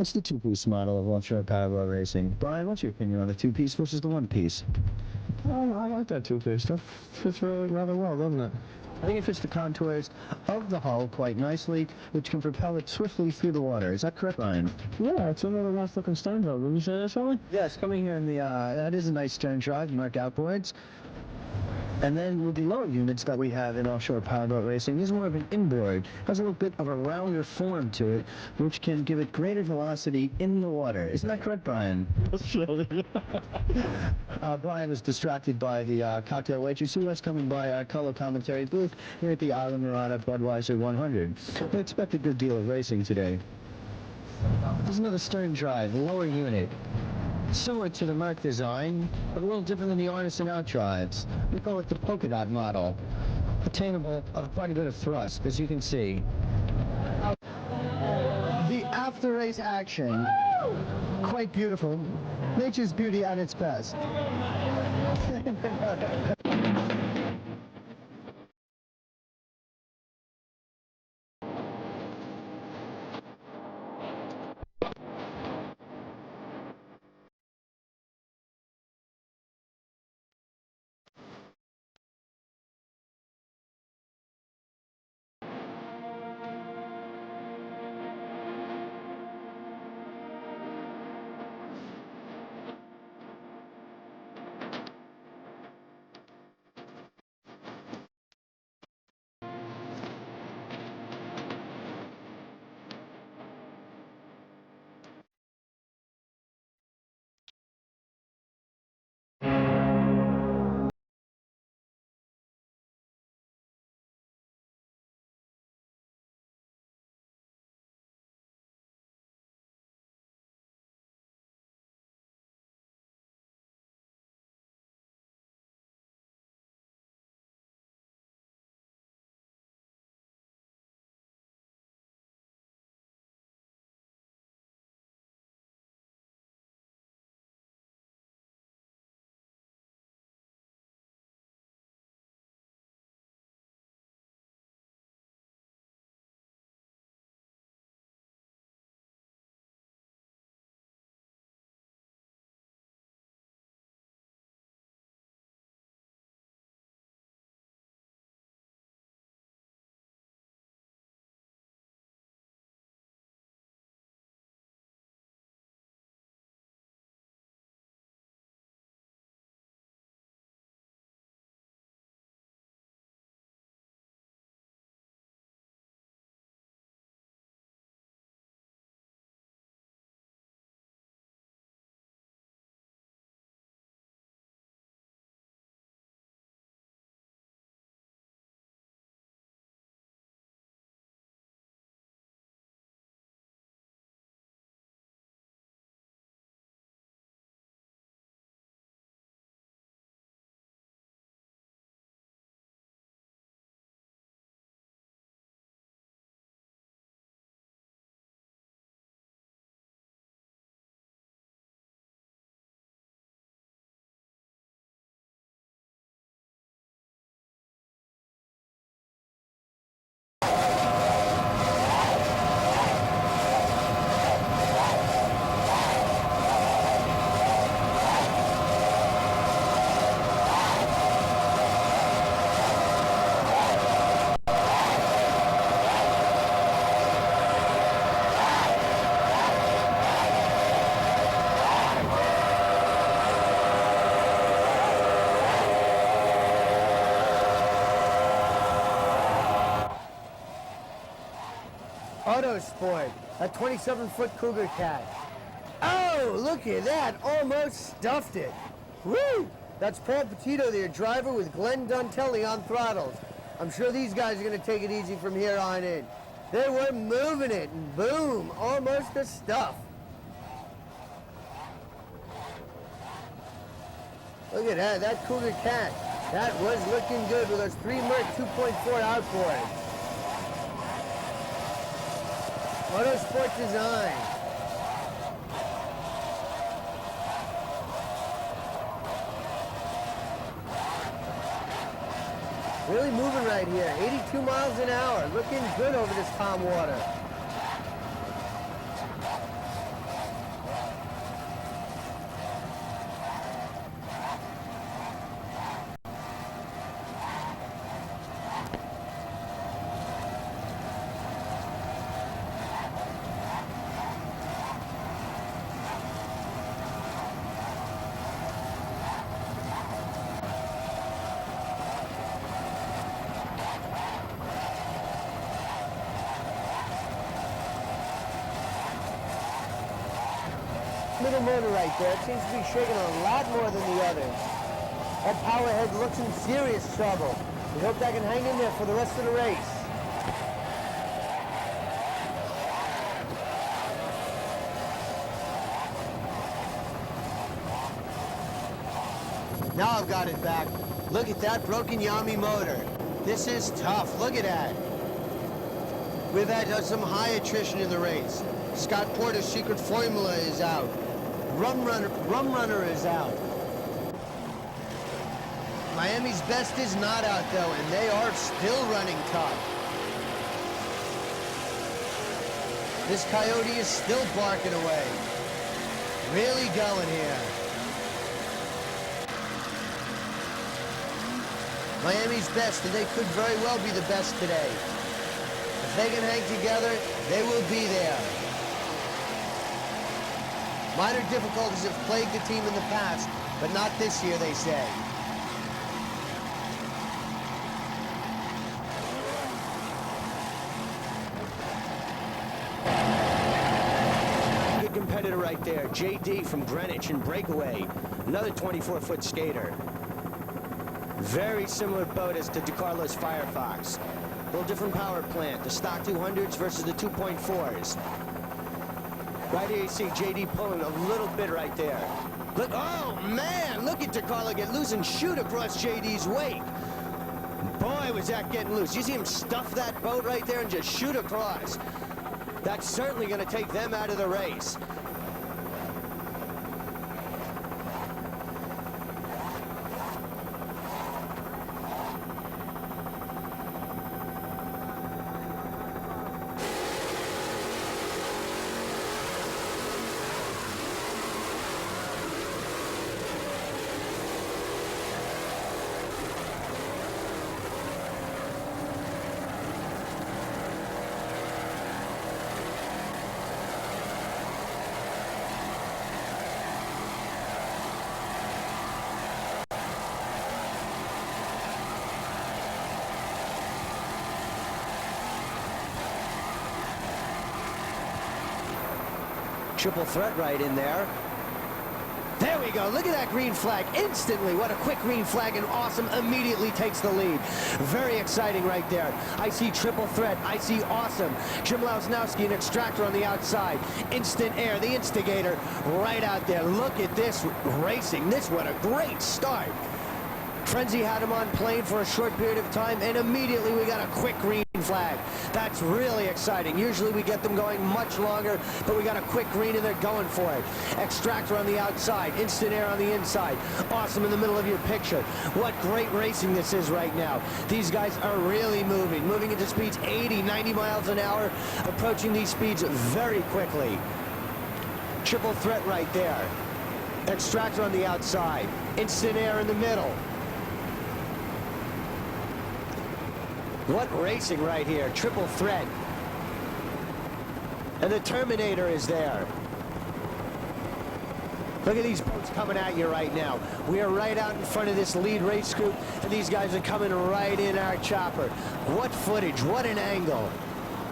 What's the two-piece model of offshore powerboat racing? Brian, what's your opinion on the two-piece versus the one-piece? I like that two-piece stuff. Fits really rather well, doesn't it? I think it fits the contours of the hull quite nicely, which can propel it swiftly through the water. Is that correct, Brian? Yeah, it's another nice-looking stern drive. Did you say that, Charlie? Yes, coming here in the, that is a nice stern drive, marked outboards. And then with the lower units that we have in offshore powerboat racing, this is more of an inboard. Has a little bit of a rounder form to it, which can give it greater velocity in the water. Isn't that correct, Brian? Brian was distracted by the cocktail waitress who was coming by our color commentary booth here at the Island Marana Budweiser 100. We expect a good deal of racing today. There's another stern drive, lower unit. Similar to the Merc design, but a little different than the Artisan out drives. We call it the polka dot model. Attainable of quite a bit of thrust, as you can see. The after-race action, quite beautiful. Nature's beauty at its best. Sport, a 27-foot Cougar Cat. Oh, look at that, almost stuffed it. Woo! That's Paul Petito, their driver, with Glenn Duntelli on throttles. I'm sure these guys are going to take it easy from here on in. They were moving it, and boom, almost a stuff. Look at that, that Cougar Cat. That was looking good with those 3 Merc 2.4 outboards. Motorsport design. Really moving right here. 82 miles an hour. Looking good over this calm water. middle motor right there. It seems to be shaking a lot more than the others. That power head looks in serious trouble. We hope that can hang in there for the rest of the race. Now I've got it back. Look at that broken Yami motor. This is tough. Look at that. We've had some high attrition in the race. Scott Porter's secret formula is out. Rum Runner is out. Miami's best is not out though, and they are still running tough. This coyote is still barking away. Really going here. Miami's best, and they could very well be the best today. If they can hang together, they will be there. Minor difficulties have plagued the team in the past, but not this year, they say. Good competitor right there, JD from Greenwich and Breakaway, another 24-foot skater. Very similar boat as to DeCarlo's Firefox. A little different power plant, the stock 200s versus the 2.4s. Right here you see JD pulling a little bit right there. Look, oh man, look at DeCarlo get loose and shoot across JD's wake. Boy, was that getting loose. You see him stuff that boat right there and just shoot across. That's certainly going to take them out of the race. Triple threat right in there. There we go. Look at that green flag instantly. What a quick green flag, and Awesome immediately takes the lead. Very exciting right there. I see triple threat. I see Awesome. Jim Lausnowski, an Extractor on the outside. Instant Air, the instigator, right out there. Look at this racing. What a great start. Frenzy had him on plane for a short period of time, and immediately we got a quick green flag. That's really exciting. Usually we get them going much longer, but we got a quick green and they're going for it. Extractor on the outside, Instant Air on the inside. Awesome in the middle of your picture. What great racing this is right now. These guys are really moving into speeds 80, 90 miles an hour, approaching these speeds very quickly. Triple threat right there. Extractor on the outside, Instant Air in the middle. What racing right here. Triple threat. And the Terminator is there. Look at these boats coming at you right now. We are right out in front of this lead race group, and these guys are coming right in our chopper. What footage, what an angle.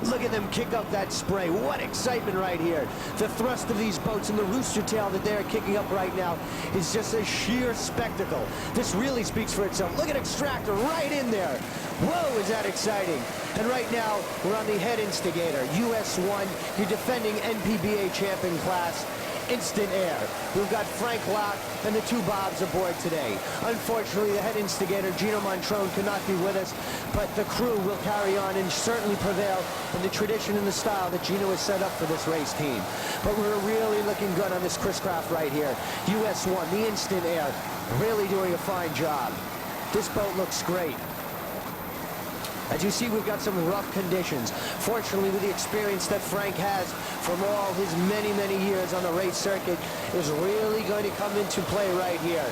Look at them kick up that spray. What excitement right here. The thrust of these boats and the rooster tail that they're kicking up right now is just a sheer spectacle. This really speaks for itself. Look at Extractor right in there. Whoa, is that exciting. And right now, we're on the head instigator, US 1, your defending NPBA champion class, Instant Air. We've got Frank Locke and the two Bobs aboard today. Unfortunately, the head instigator, Gino Montrone, could not be with us, but the crew will carry on and certainly prevail in the tradition and the style that Gino has set up for this race team. But we're really looking good on this Chris Craft right here. US 1, the Instant Air, really doing a fine job. This boat looks great. As you see, we've got some rough conditions. Fortunately, with the experience that Frank has from all his many, many years on the race circuit, is really going to come into play right here.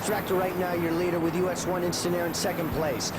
Extractor right now your leader with US 1 Instant Air in second place.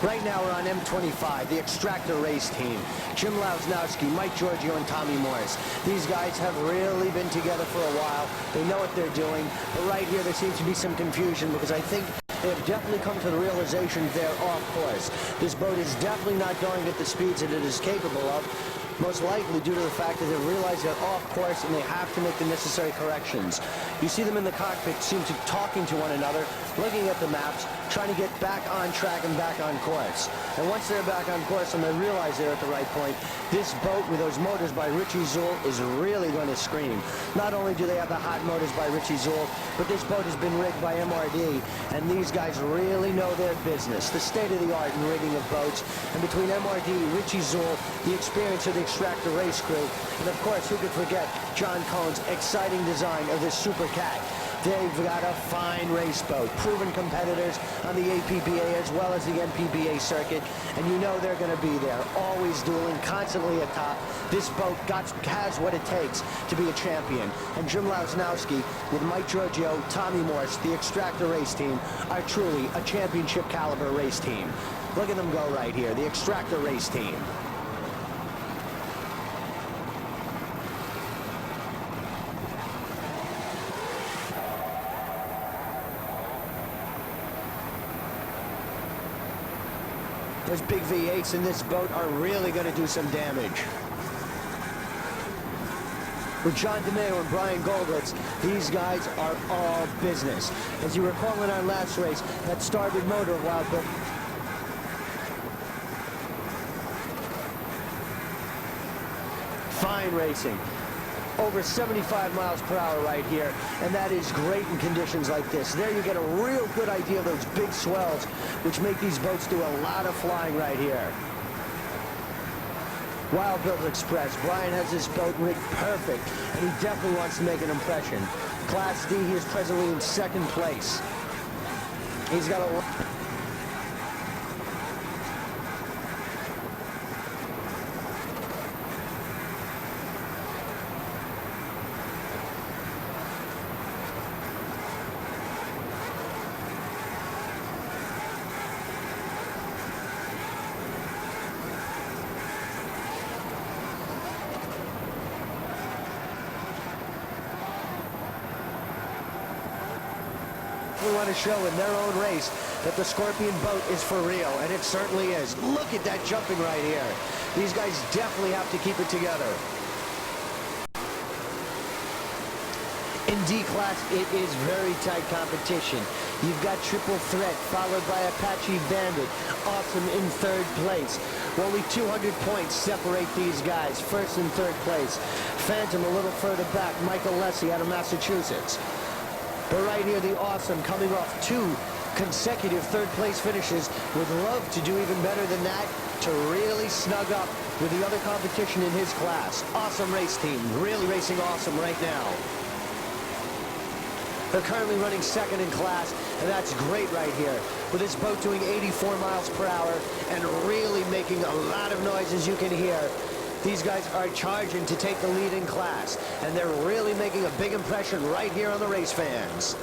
Right now we're on M25, the Extractor race team. Jim Lausnowski, Mike Giorgio, and Tommy Morris. These guys have really been together for a while. They know what they're doing. But right here there seems to be some confusion because I think they have definitely come to the realization they're off course. This boat is definitely not going at the speeds that it is capable of. Most likely due to the fact that they realize they're off course and they have to make the necessary corrections. You see them in the cockpit seem to talking to one another, looking at the maps, trying to get back on track and back on course. And once they're back on course and they realize they're at the right point, this boat with those motors by Richie Zool is really going to scream. Not only do they have the hot motors by Richie Zool, but this boat has been rigged by MRD, and these guys really know their business. The state-of-the-art in rigging of boats, and between MRD, Richie Zool, the experience of the Extractor race crew, and of course, who could forget John Cohn's exciting design of this Super Cat. They've got a fine race boat, proven competitors on the APBA as well as the NPBA circuit, and you know they're going to be there, always dueling, constantly atop. This boat has what it takes to be a champion, and Jim Lausnowski with Mike Giorgio, Tommy Morse, the Extractor race team, are truly a championship caliber race team. Look at them go right here, the Extractor race team. Those big V8s in this boat are really going to do some damage. With John DeMeo and Brian Goldlitz, these guys are all business. As you recall in our last race, that starboard motor of Wild Bill. Fine racing. Over 75 miles per hour right here, and that is great in conditions like this. There you get a real good idea of those big swells, which make these boats do a lot of flying right here. Wild Bill Express. Brian has this boat rigged perfect, and he definitely wants to make an impression. Class D, he is presently in second place. He's got a... We want to show in their own race that the Scorpion boat is for real, and it certainly is. Look at that jumping right here. These guys definitely have to keep it together. In D class, it is very tight competition. You've got Triple Threat, followed by Apache Bandit, awesome in third place. Only 200 points separate these guys, first and third place. Phantom a little further back, Michael Lessie out of Massachusetts. But right here, the Awesome coming off 2 consecutive third-place finishes would love to do even better than that to really snug up with the other competition in his class. Awesome race team, really racing awesome right now. They're currently running second in class, and that's great right here. With this boat doing 84 miles per hour and really making a lot of noise, as you can hear. These guys are charging to take the lead in class, and they're really making a big impression right here on the race fans.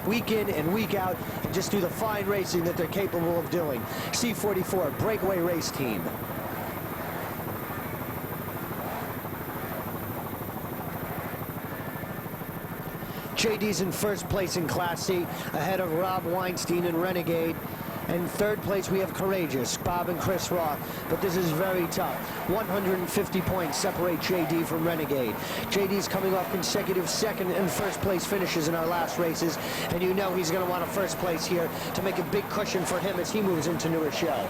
Week in and week out, and just do the fine racing that they're capable of doing. C-44 breakaway race team. JD's in first place in Class C, ahead of Rob Weinstein and Renegade. And third place we have Courageous, Bob and Chris Roth. But this is very tough. 150 points separate JD from Renegade. JD's coming off consecutive second and first place finishes in our last races. And you know he's going to want a first place here to make a big cushion for him as he moves into New Rochelle.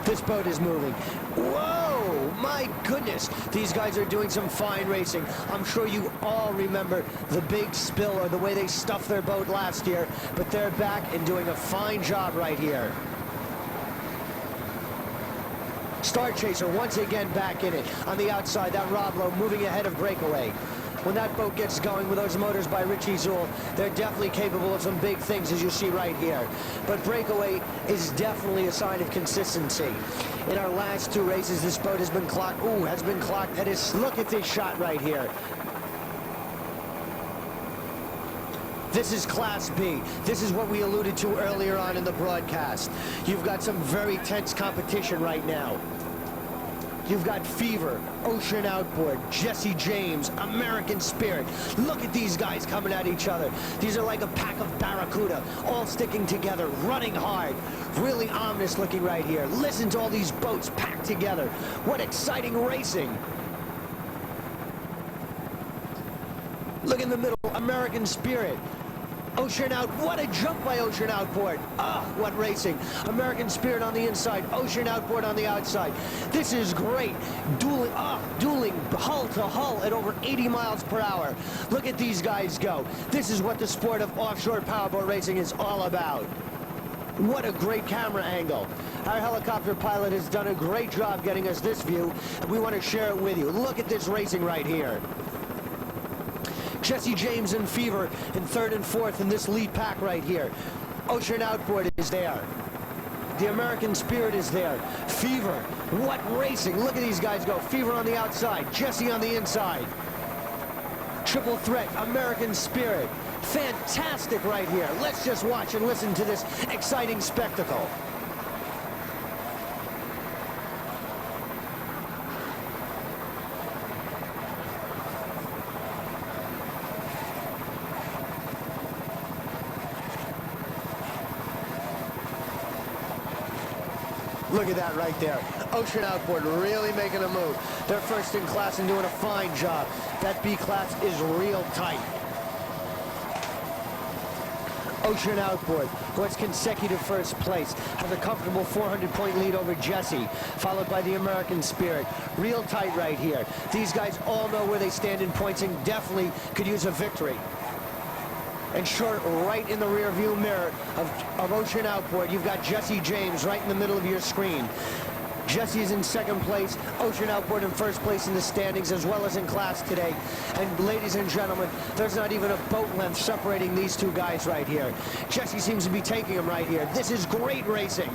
This boat is moving. Whoa, my goodness. These guys are doing some fine racing. I'm sure you all remember the big spill or the way they stuffed their boat last year, but they're back and doing a fine job right here. Star Chaser once again back in it. On the outside, that Rob Lowe moving ahead of Breakaway. when that boat gets going with those motors by Richie Zool, they're definitely capable of some big things, as you see right here. But breakaway is definitely a sign of consistency. In our last 2 races, this boat has been clocked. Ooh, has been clocked. Look at this shot right here. This is Class B. This is what we alluded to earlier on in the broadcast. You've got some very tense competition right now. You've got Fever, Ocean Outboard, Jesse James, American Spirit. Look at these guys coming at each other. These are like a pack of barracuda, all sticking together, running hard. Really ominous looking right here. Listen to all these boats packed together. What exciting racing. Look in the middle, American Spirit. Ocean Out, what a jump by Ocean Outboard. Ah, what racing. American Spirit on the inside, Ocean Outboard on the outside. This is great. Dueling hull to hull at over 80 miles per hour. Look at these guys go. This is what the sport of offshore powerboat racing is all about. What a great camera angle. Our helicopter pilot has done a great job getting us this view, and we want to share it with you. Look at this racing right here. Jesse James and Fever in 3rd and 4th in this lead pack right here. Ocean Outboard is there. The American Spirit is there. Fever, what racing. Look at these guys go. Fever on the outside, Jesse on the inside. Triple threat, American Spirit. Fantastic right here. Let's just watch and listen to this exciting spectacle. Look at that right there. Ocean Outboard really making a move. They're first in class and doing a fine job. That B class is real tight. Ocean Outboard, who has consecutive first place, has a comfortable 400-point lead over Jesse, followed by the American Spirit. Real tight right here. These guys all know where they stand in points and definitely could use a victory. And short, right in the rear view mirror of Ocean Outboard, you've got Jesse James right in the middle of your screen. Jesse's in 2nd place, Ocean Outboard in 1st place in the standings, as well as in class today. And ladies and gentlemen, there's not even a boat length separating these 2 guys right here. Jesse seems to be taking them right here. This is great racing.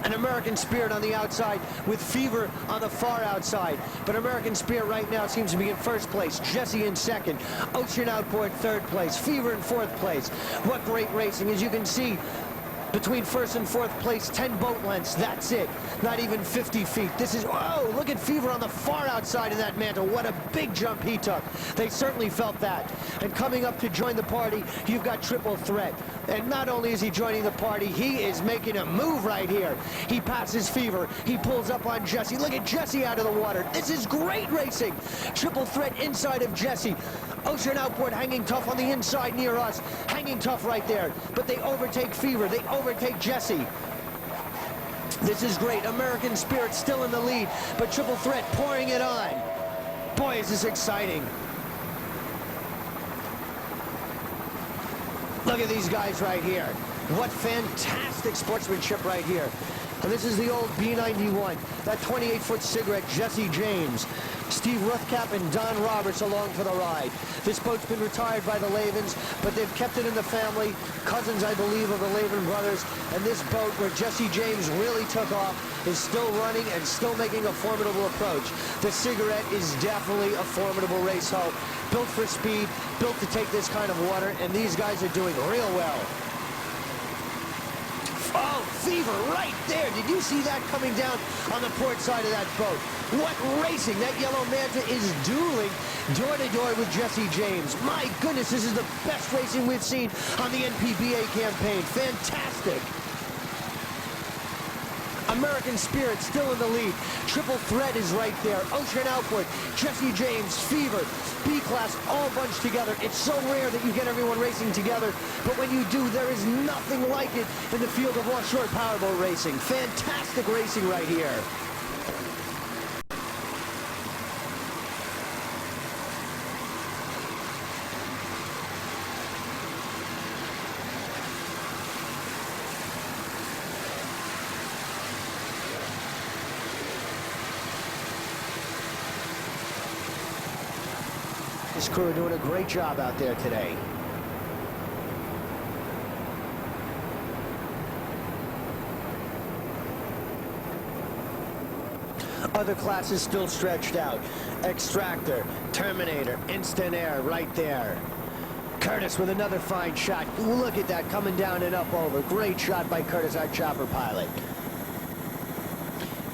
An American Spirit on the outside with Fever on the far outside. But American Spirit right now seems to be in 1st place. Jesse in 2nd. Ocean Outboard 3rd place. Fever in 4th place. What great racing. As you can see, between 1st and 4th place, 10 boat lengths. That's it. Not even 50 feet. This is, oh, look at Fever on the far outside of that mantle. What a big jump he took. They certainly felt that. And coming up to join the party, you've got Triple Threat. And not only is he joining the party, he is making a move right here. He passes Fever. He pulls up on Jesse. Look at Jesse out of the water. This is great racing. Triple Threat inside of Jesse. Ocean Outboard hanging tough on the inside near us. Hanging tough right there. But they overtake Fever. They overtake Jesse. This is great. American Spirit still in the lead, but Triple Threat pouring it on. Boy, is this exciting. Look at these guys right here. What fantastic sportsmanship right here. And this is the old B91, that 28-foot cigarette, Jesse James. Steve Ruthcap and Don Roberts along for the ride. This boat's been retired by the Lavins, but they've kept it in the family. Cousins, I believe, of the Lavin brothers. And this boat, where Jesse James really took off, is still running and still making a formidable approach. The cigarette is definitely a formidable race hull. Built for speed, built to take this kind of water, and these guys are doing real well. Oh, Fever right there. Did you see that coming down on the port side of that boat? What racing. That yellow manta is dueling door to door with Jesse James. My goodness, this is the best racing we've seen on the NPBA campaign. Fantastic. American Spirit still in the lead. Triple Threat is right there. Ocean Outboard, Jesse James, Fever, B-Class, all bunched together. It's so rare that you get everyone racing together, but when you do, there is nothing like it in the field of offshore powerboat racing. Fantastic racing right here. This crew are doing a great job out there today. Other classes still stretched out. Extractor, Terminator, Instant Air right there. Curtis with another fine shot. Look at that, coming down and up over. Great shot by Curtis, our chopper pilot.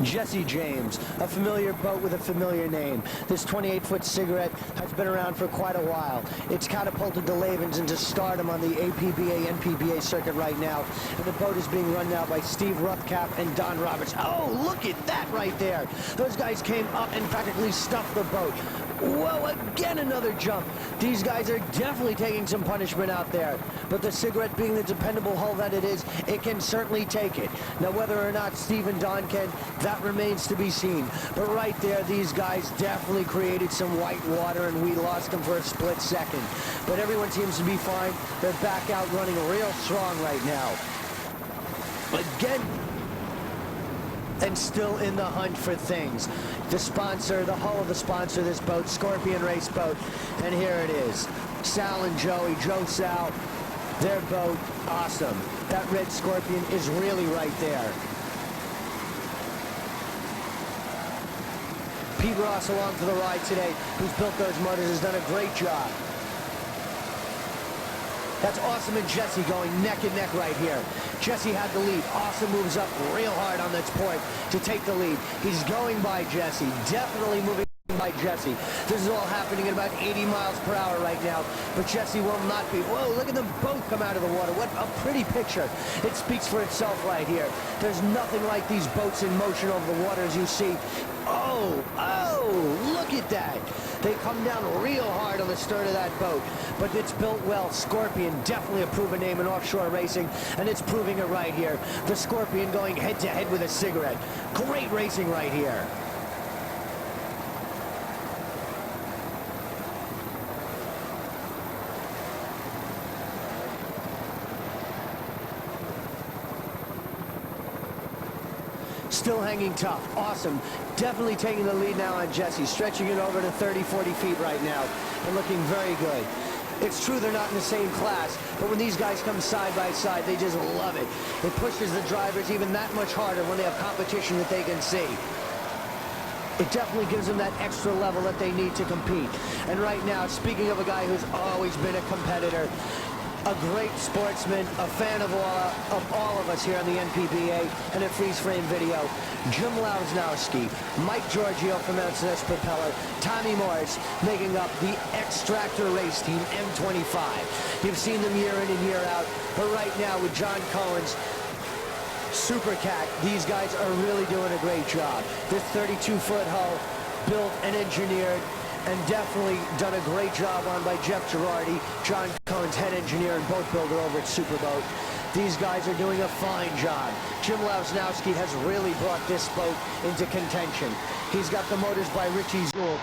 Jesse James, a familiar boat with a familiar name. This 28-foot cigarette has been around for quite a while. It's catapulted the Lavens into stardom on the APBA, NPBA circuit right now. And the boat is being run now by Steve Ruthcap and Don Roberts. Oh, look at that right there. Those guys came up and practically stuffed the boat. Whoa, again another jump. These guys are definitely taking some punishment out there. But the cigarette, being the dependable hull that it is, it can certainly take it. Now, whether or not Steve and Don can, that remains to be seen. But right there, these guys definitely created some white water, and we lost them for a split second. But everyone seems to be fine. They're back out running real strong right now. Again, and still in the hunt for things. The sponsor, the hull of the sponsor of this boat, Scorpion Race Boat, and here it is. Sal and Joey, Joe Sal, their boat, awesome. That red Scorpion is really right there. Pete Ross along for the ride today, who's built those motors, has done a great job. That's Awesome and Jesse going neck and neck right here. Jesse had the lead. Awesome moves up real hard on this point to take the lead. He's going by Jesse, definitely moving by Jesse. This is all happening at about 80 miles per hour right now, but Jesse will not be. Whoa, look at them both come out of the water. What a pretty picture. It speaks for itself right here. There's nothing like these boats in motion over the water as you see. Oh, look at that. They come down real hard on the stern of that boat, but it's built well. Scorpion, definitely a proven name in offshore racing, and it's proving it right here. The Scorpion going head-to-head with a cigarette. Great racing right here. Still hanging tough. Awesome. Definitely taking the lead now on Jesse. Stretching it over to 30, 40 feet right now. And looking very good. It's true they're not in the same class, but when these guys come side by side, they just love it. It pushes the drivers even that much harder when they have competition that they can see. It definitely gives them that extra level that they need to compete. And right now, speaking of a guy who's always been a competitor, a great sportsman, a fan of all of us here on the NPBA and at Freeze Frame Video, Jim Lausnowski, Mike Giorgio from LCS Propeller, Tommy Morris making up the Extractor race team M25. You've seen them year in and year out, but right now with John Cohen's Super Cat, these guys are really doing a great job. This 32-foot hull built and engineered and definitely done a great job on by Jeff Girardi, John Cohen's head engineer and boat builder over at Superboat. These guys are doing a fine job. Jim Lausnowski has really brought this boat into contention. He's got the motors by Richie Zool.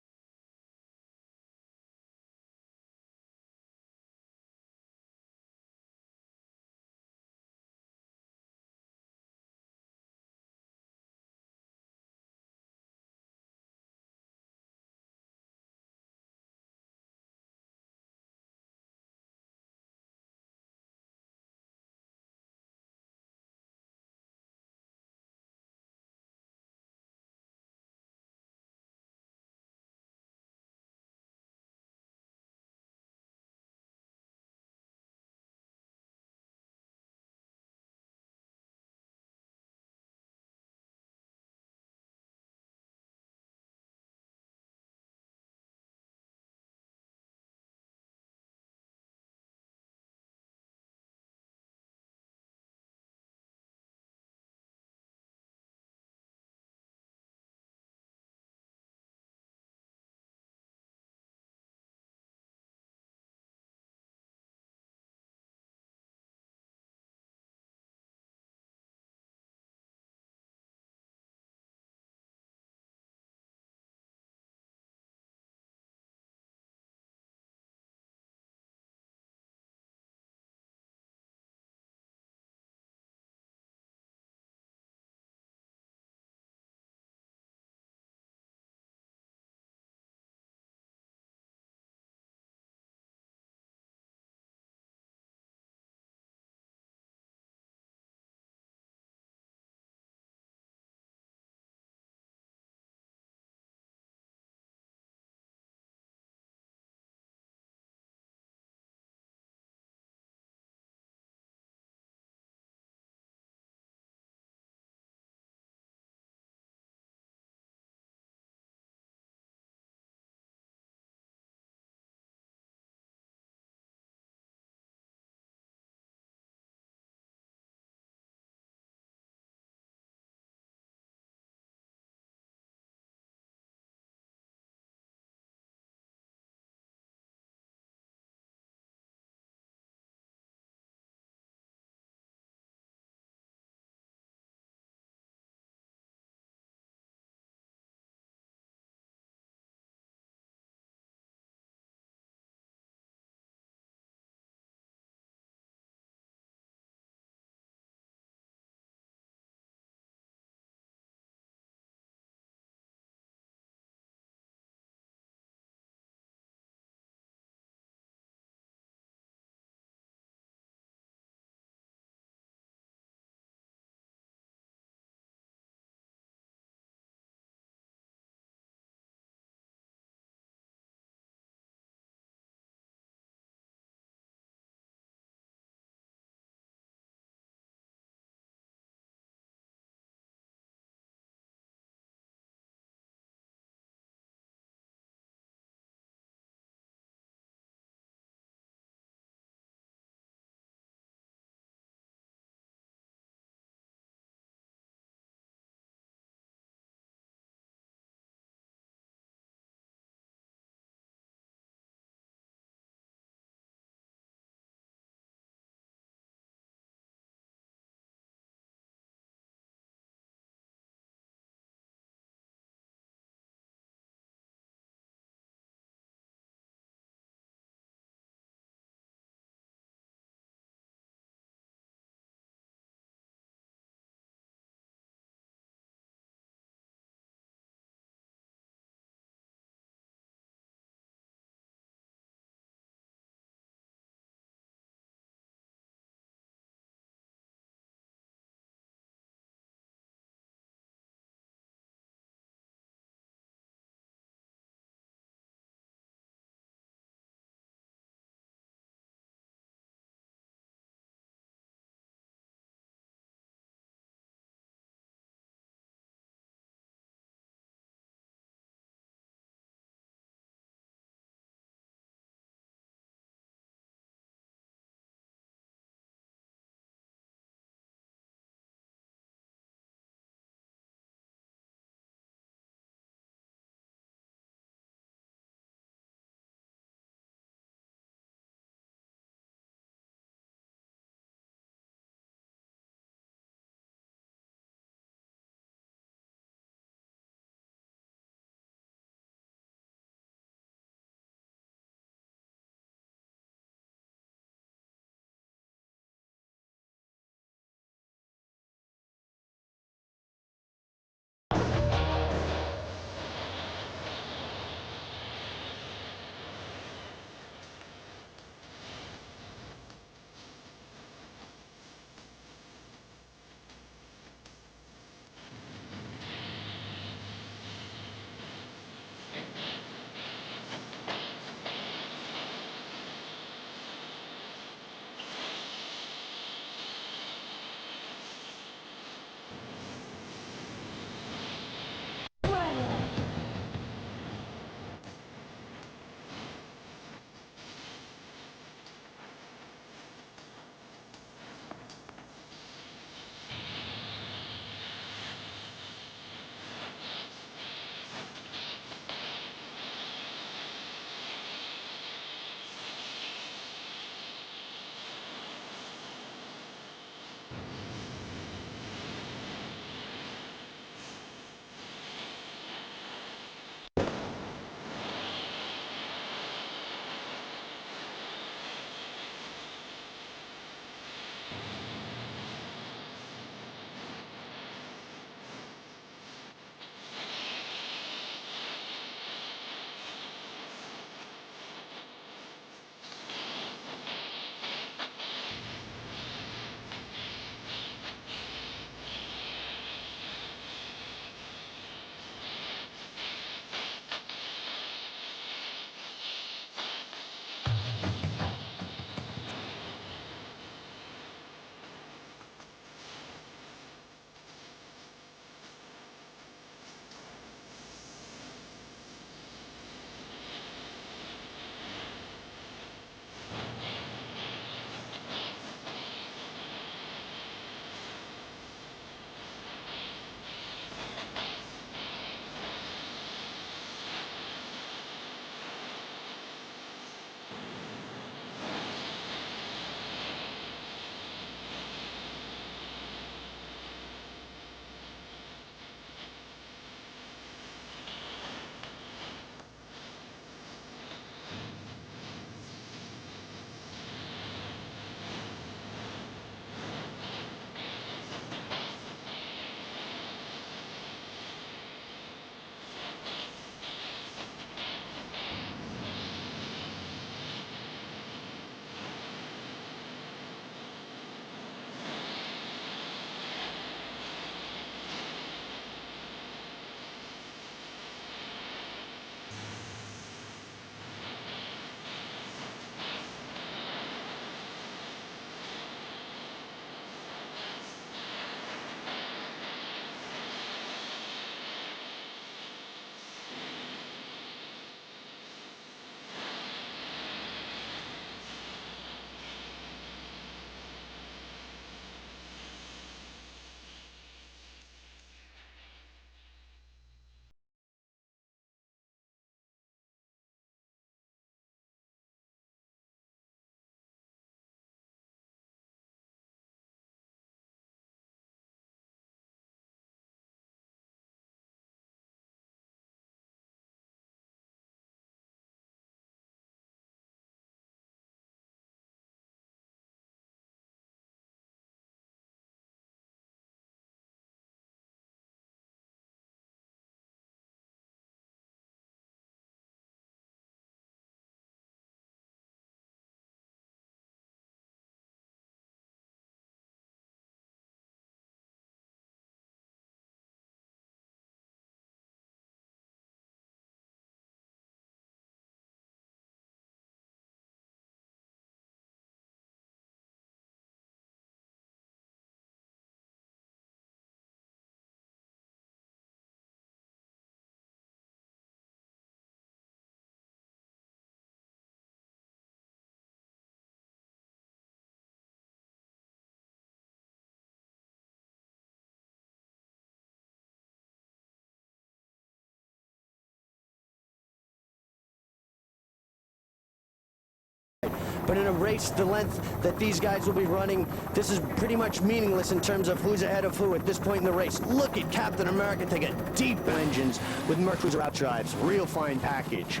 But in a race the length that these guys will be running, this is pretty much meaningless in terms of who's ahead of who at this point in the race. Look at Captain America take a deep engines with Mercruiser outdrives. Real fine package.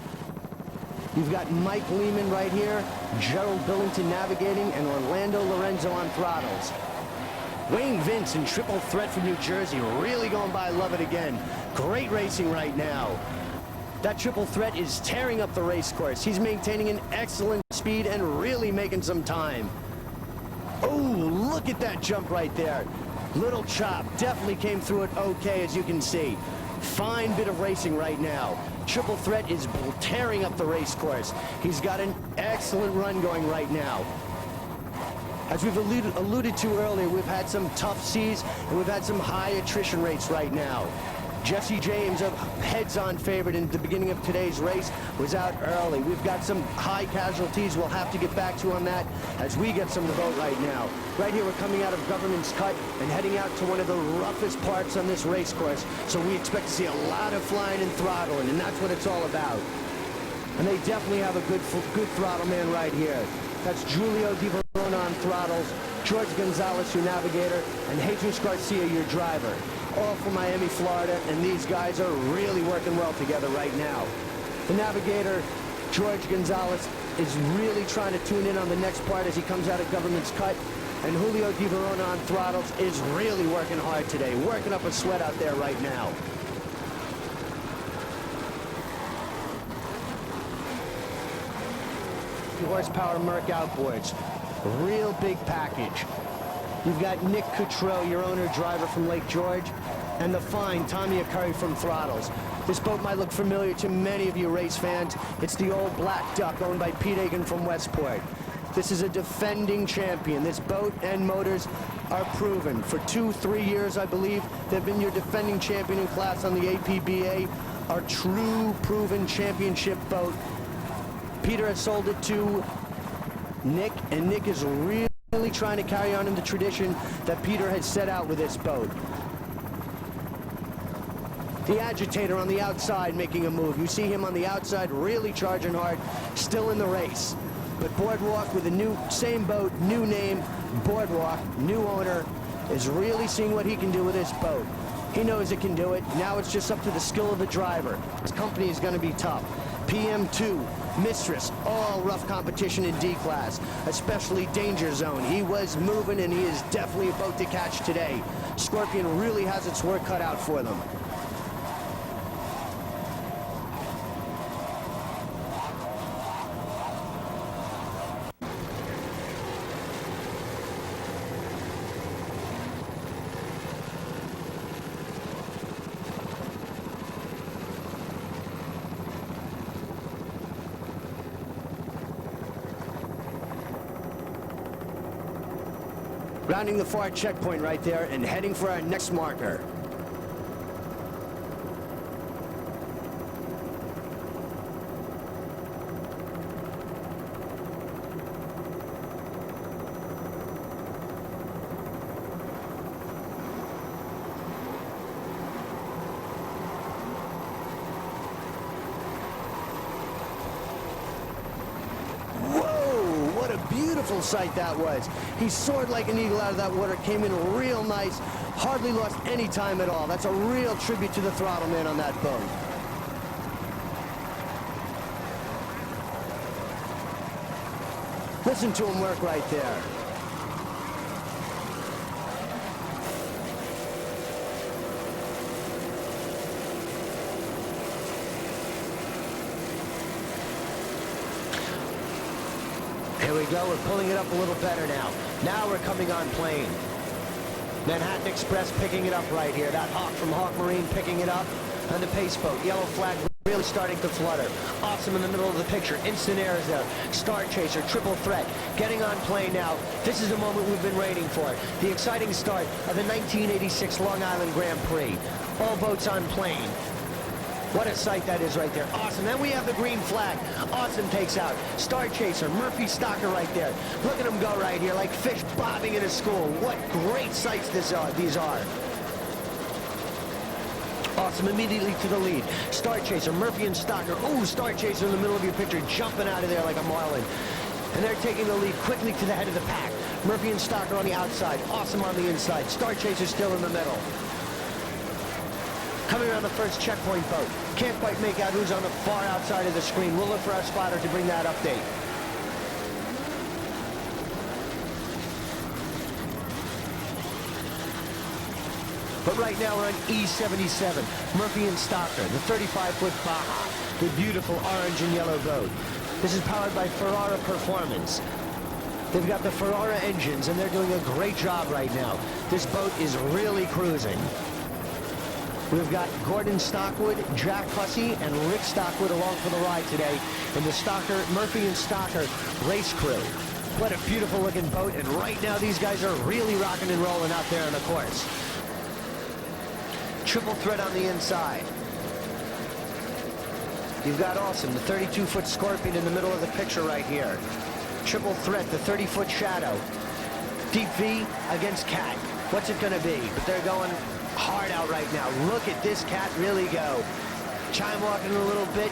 You've got Mike Lehman right here, Gerald Billington navigating, and Orlando Lorenzo on throttles. Wayne Vince in triple threat from New Jersey, really going by Love It Again. Great racing right now. That triple threat is tearing up the race course. He's maintaining an excellent speed and really making some time. Oh, look at that jump right there. Little chop, definitely came through it okay, as you can see. Fine bit of racing right now. Triple threat is tearing up the race course. He's got an excellent run going right now. As we've alluded to earlier, we've had some tough seas and we've had some high attrition rates right now. Jesse James, a heads-on favorite in the beginning of today's race, was out early. We've got some high casualties we'll have to get back to on that as we get some of the boat right now. Right here, we're coming out of Government's Cut and heading out to one of the roughest parts on this race course. So we expect to see a lot of flying and throttling, and that's what it's all about. And they definitely have a good throttle man right here. That's Julio Di Verona on throttles, George Gonzalez, your navigator, and Jesus Garcia, your driver. All from Miami, Florida, and these guys are really working well together right now. The navigator, George Gonzalez, is really trying to tune in on the next part as he comes out of Government's Cut, and Julio Di Verona on throttles is really working hard today, working up a sweat out there right now. Horsepower Merc outboards, real big package. You've got Nick Cottrell, your owner-driver from Lake George, and the fine Tommy Curry from Throttles. This boat might look familiar to many of you race fans. It's the old Black Duck owned by Pete Aiken from Westport. This is a defending champion. This boat and motors are proven. For 2-3 years, I believe, they've been your defending champion in class on the APBA, our true proven championship boat. Peter has sold it to Nick, and Nick is really trying to carry on in the tradition that Peter had set out with this boat. The agitator on the outside making a move. You see him on the outside really charging hard, still in the race. But Boardwalk with a new, same boat, new name, Boardwalk, new owner, is really seeing what he can do with this boat. He knows it can do it. Now it's just up to the skill of the driver. His company is going to be tough. PM2, Mistress, all rough competition in D-Class, especially Danger Zone. He was moving, and he is definitely a boat to catch today. Scorpion really has its work cut out for them. Rounding the far checkpoint right there and heading for our next marker. Beautiful sight that was. He soared like an eagle out of that water, came in real nice, hardly lost any time at all. That's a real tribute to the throttle man on that boat. Listen to him work right there. Here we go, we're pulling it up a little better now. Now we're coming on plane. Manhattan Express picking it up right here. That Hawk from Hawk Marine picking it up. And the pace boat, yellow flag really starting to flutter. Awesome in the middle of the picture. Instant Air is there. Star Chaser, triple threat. Getting on plane now. This is the moment we've been waiting for. The exciting start of the 1986 Long Island Grand Prix. All boats on plane. What a sight that is right there. Awesome. Then we have the green flag. Awesome takes out. Star Chaser, Murphy Stocker right there. Look at them go right here like fish bobbing in a school. What great sights these are. Awesome immediately to the lead. Star Chaser, Murphy and Stocker. Ooh, Star Chaser in the middle of your picture, jumping out of there like a marlin. And they're taking the lead quickly to the head of the pack. Murphy and Stocker on the outside. Awesome on the inside. Star Chaser still in the middle. Coming around the first checkpoint boat. Can't quite make out who's on the far outside of the screen. We'll look for our spotter to bring that update. But right now we're on E77, Murphy and Stocker, the 35-foot Baja, the beautiful orange and yellow boat. This is powered by Ferrara Performance. They've got the Ferrara engines, and they're doing a great job right now. This boat is really cruising. We've got Gordon Stockwood, Jack Hussey, and Rick Stockwood along for the ride today in the Murphy and Stocker race crew. What a beautiful looking boat, and right now these guys are really rocking and rolling out there on the course. Triple threat on the inside. You've got Awesome, the 32-foot Scorpion in the middle of the picture right here. Triple threat, the 30-foot Shadow. Deep V against Cat. What's it going to be? But they're going hard out right now. Look at this Cat really go. Chime walking a little bit.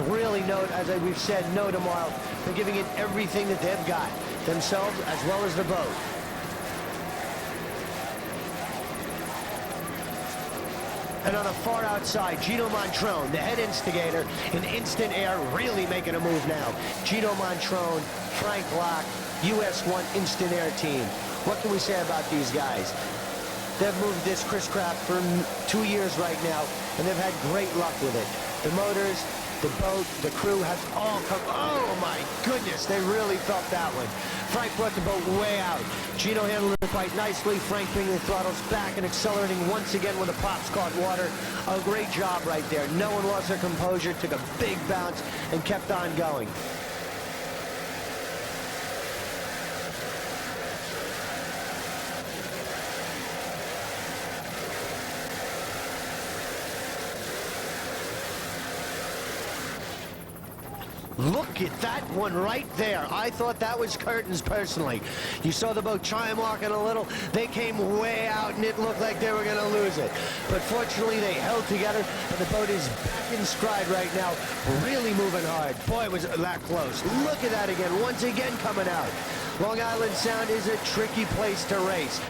Really as we've said, no tomorrow. They're giving it everything that they've got. Themselves as well as the boat. And on the far outside, Gino Montrone, the head instigator, in Instant Air, really making a move now. Gino Montrone, Frank Locke, US 1 Instant Air team. What can we say about these guys? They've moved this Chris Craft for 2 years right now, and they've had great luck with it. The motors, the boat, the crew has all come. Oh my goodness, they really felt that one. Frank brought the boat way out. Gino handled it quite nicely. Frank bringing the throttles back and accelerating once again when the props caught water. A great job right there. No one lost their composure, took a big bounce, and kept on going. Look at that one right there. I thought that was curtains personally. You saw the boat chime walking a little. They came way out and it looked like they were going to lose it. But fortunately they held together and the boat is back in stride right now. Really moving hard. Boy, was that close. Look at that again. Once again coming out. Long Island Sound is a tricky place to race.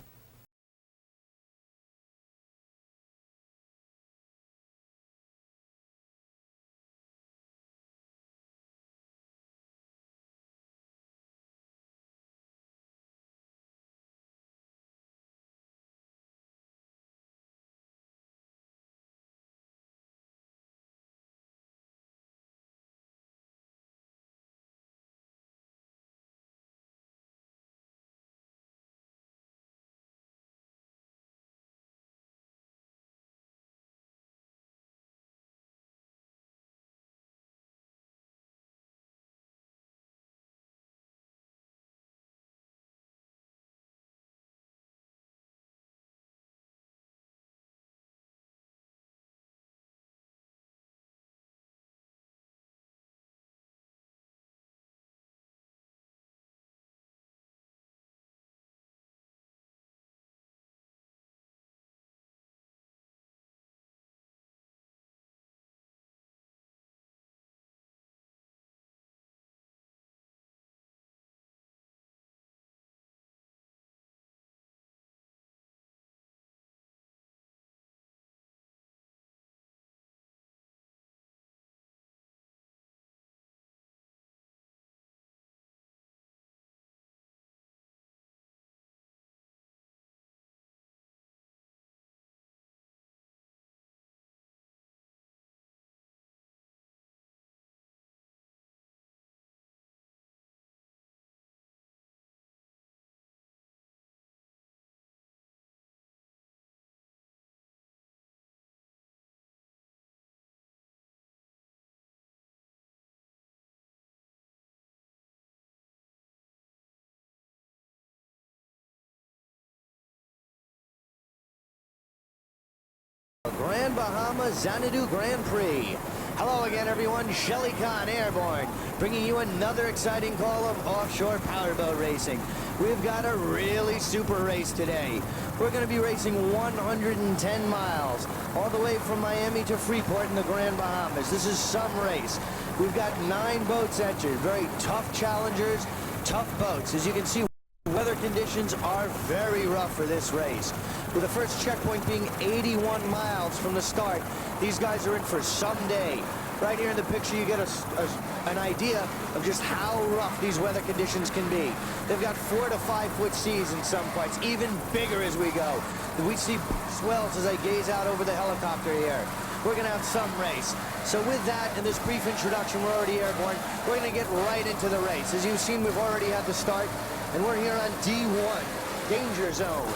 Grand Bahama Xanadu Grand Prix. Hello again, everyone. Shelly Kahn, Airborne, bringing you another exciting call of offshore powerboat racing. We've got a really super race today. We're going to be racing 110 miles, all the way from Miami to Freeport in the Grand Bahamas. This is some race. We've got 9 boats entered. Very tough challengers, tough boats. As you can see, weather conditions are very rough for this race. With the first checkpoint being 81 miles from the start, these guys are in for some day. Right here in the picture, you get an idea of just how rough these weather conditions can be. They've got 4 to 5 foot seas in some parts, even bigger as we go. We see swells as I gaze out over the helicopter here. We're going to have some race. So with that and this brief introduction, we're already airborne. We're going to get right into the race. As you've seen, we've already had the start, and we're here on D1, Danger Zone.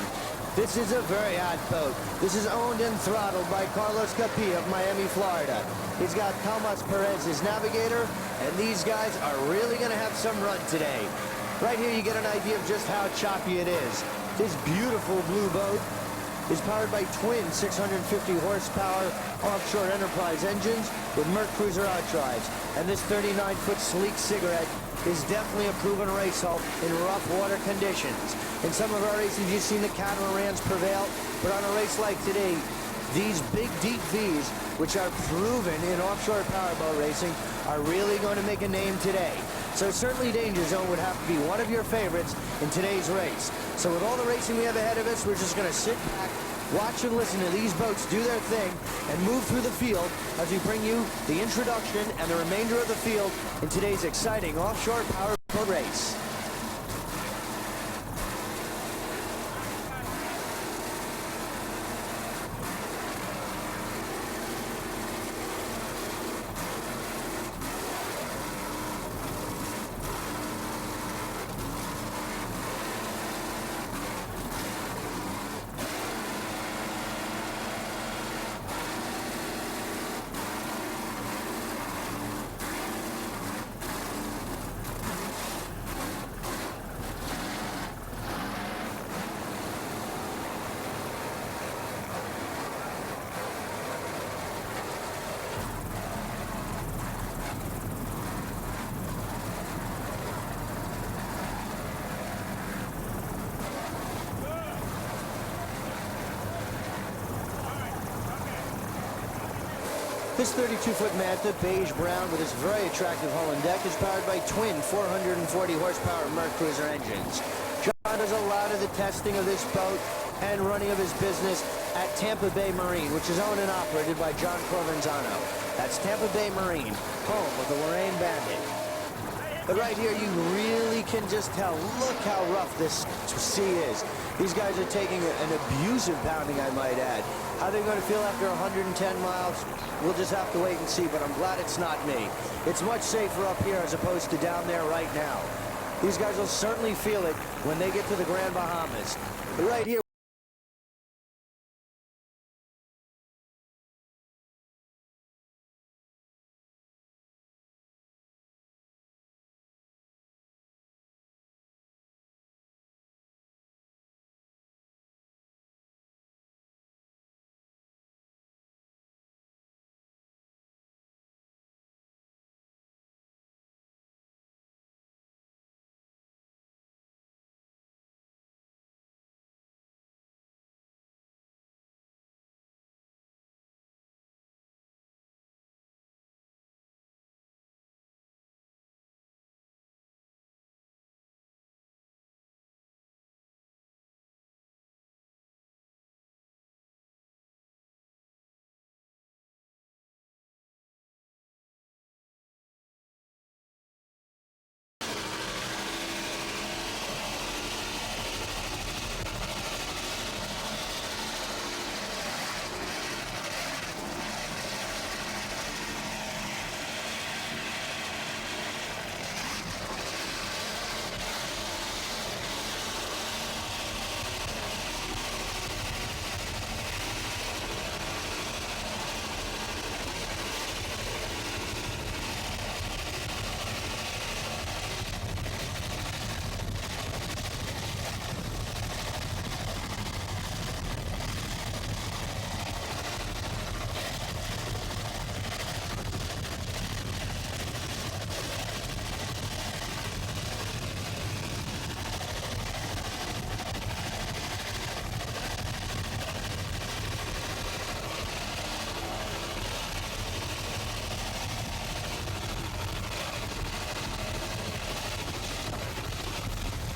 This is a very hot boat. This is owned and throttled by Carlos Capi of Miami, Florida. He's got Tomas Perez as navigator, and these guys are really going to have some run today. Right here you get an idea of just how choppy it is. This beautiful blue boat is powered by twin 650 horsepower offshore Enterprise engines with Merc Cruiser outdrives. And this 39-foot sleek cigarette is definitely a proven race hull in rough water conditions. In some of our races, you've seen the catamarans prevail, but on a race like today, these big, deep Vs, which are proven in offshore powerboat racing, are really going to make a name today. So certainly Danger Zone would have to be one of your favorites in today's race. So with all the racing we have ahead of us, we're just going to sit back, watch and listen to these boats do their thing, and move through the field as we bring you the introduction and the remainder of the field in today's exciting offshore powerboat race. This 32-foot Manta, beige-brown with its very attractive hull and deck, is powered by twin 440 horsepower Merc Cruiser engines. John does a lot of the testing of this boat and running of his business at Tampa Bay Marine, which is owned and operated by John Provenzano. That's Tampa Bay Marine, home of the Lorraine Bandit. But right here, you really can just tell, look how rough this sea is. These guys are taking an abusive pounding, I might add. How they're going to feel after 110 miles, we'll just have to wait and see, but I'm glad it's not me. It's much safer up here as opposed to down there right now. These guys will certainly feel it when they get to the Grand Bahamas. But right here,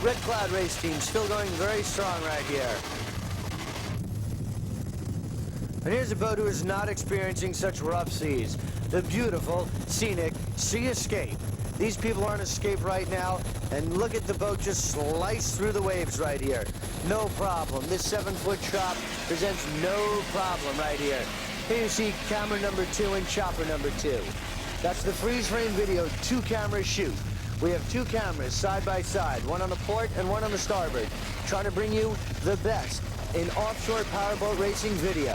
Red Cloud race team still going very strong right here. And here's a boat who is not experiencing such rough seas. The beautiful, scenic Sea Escape. These people are on escape right now, and look at the boat just slice through the waves right here. No problem. This 7-foot chop presents no problem right here. Here you see camera number 2 and chopper number 2. That's the freeze frame video 2-camera shoot. We have 2 cameras side by side, one on the port and one on the starboard, trying to bring you the best in offshore powerboat racing video.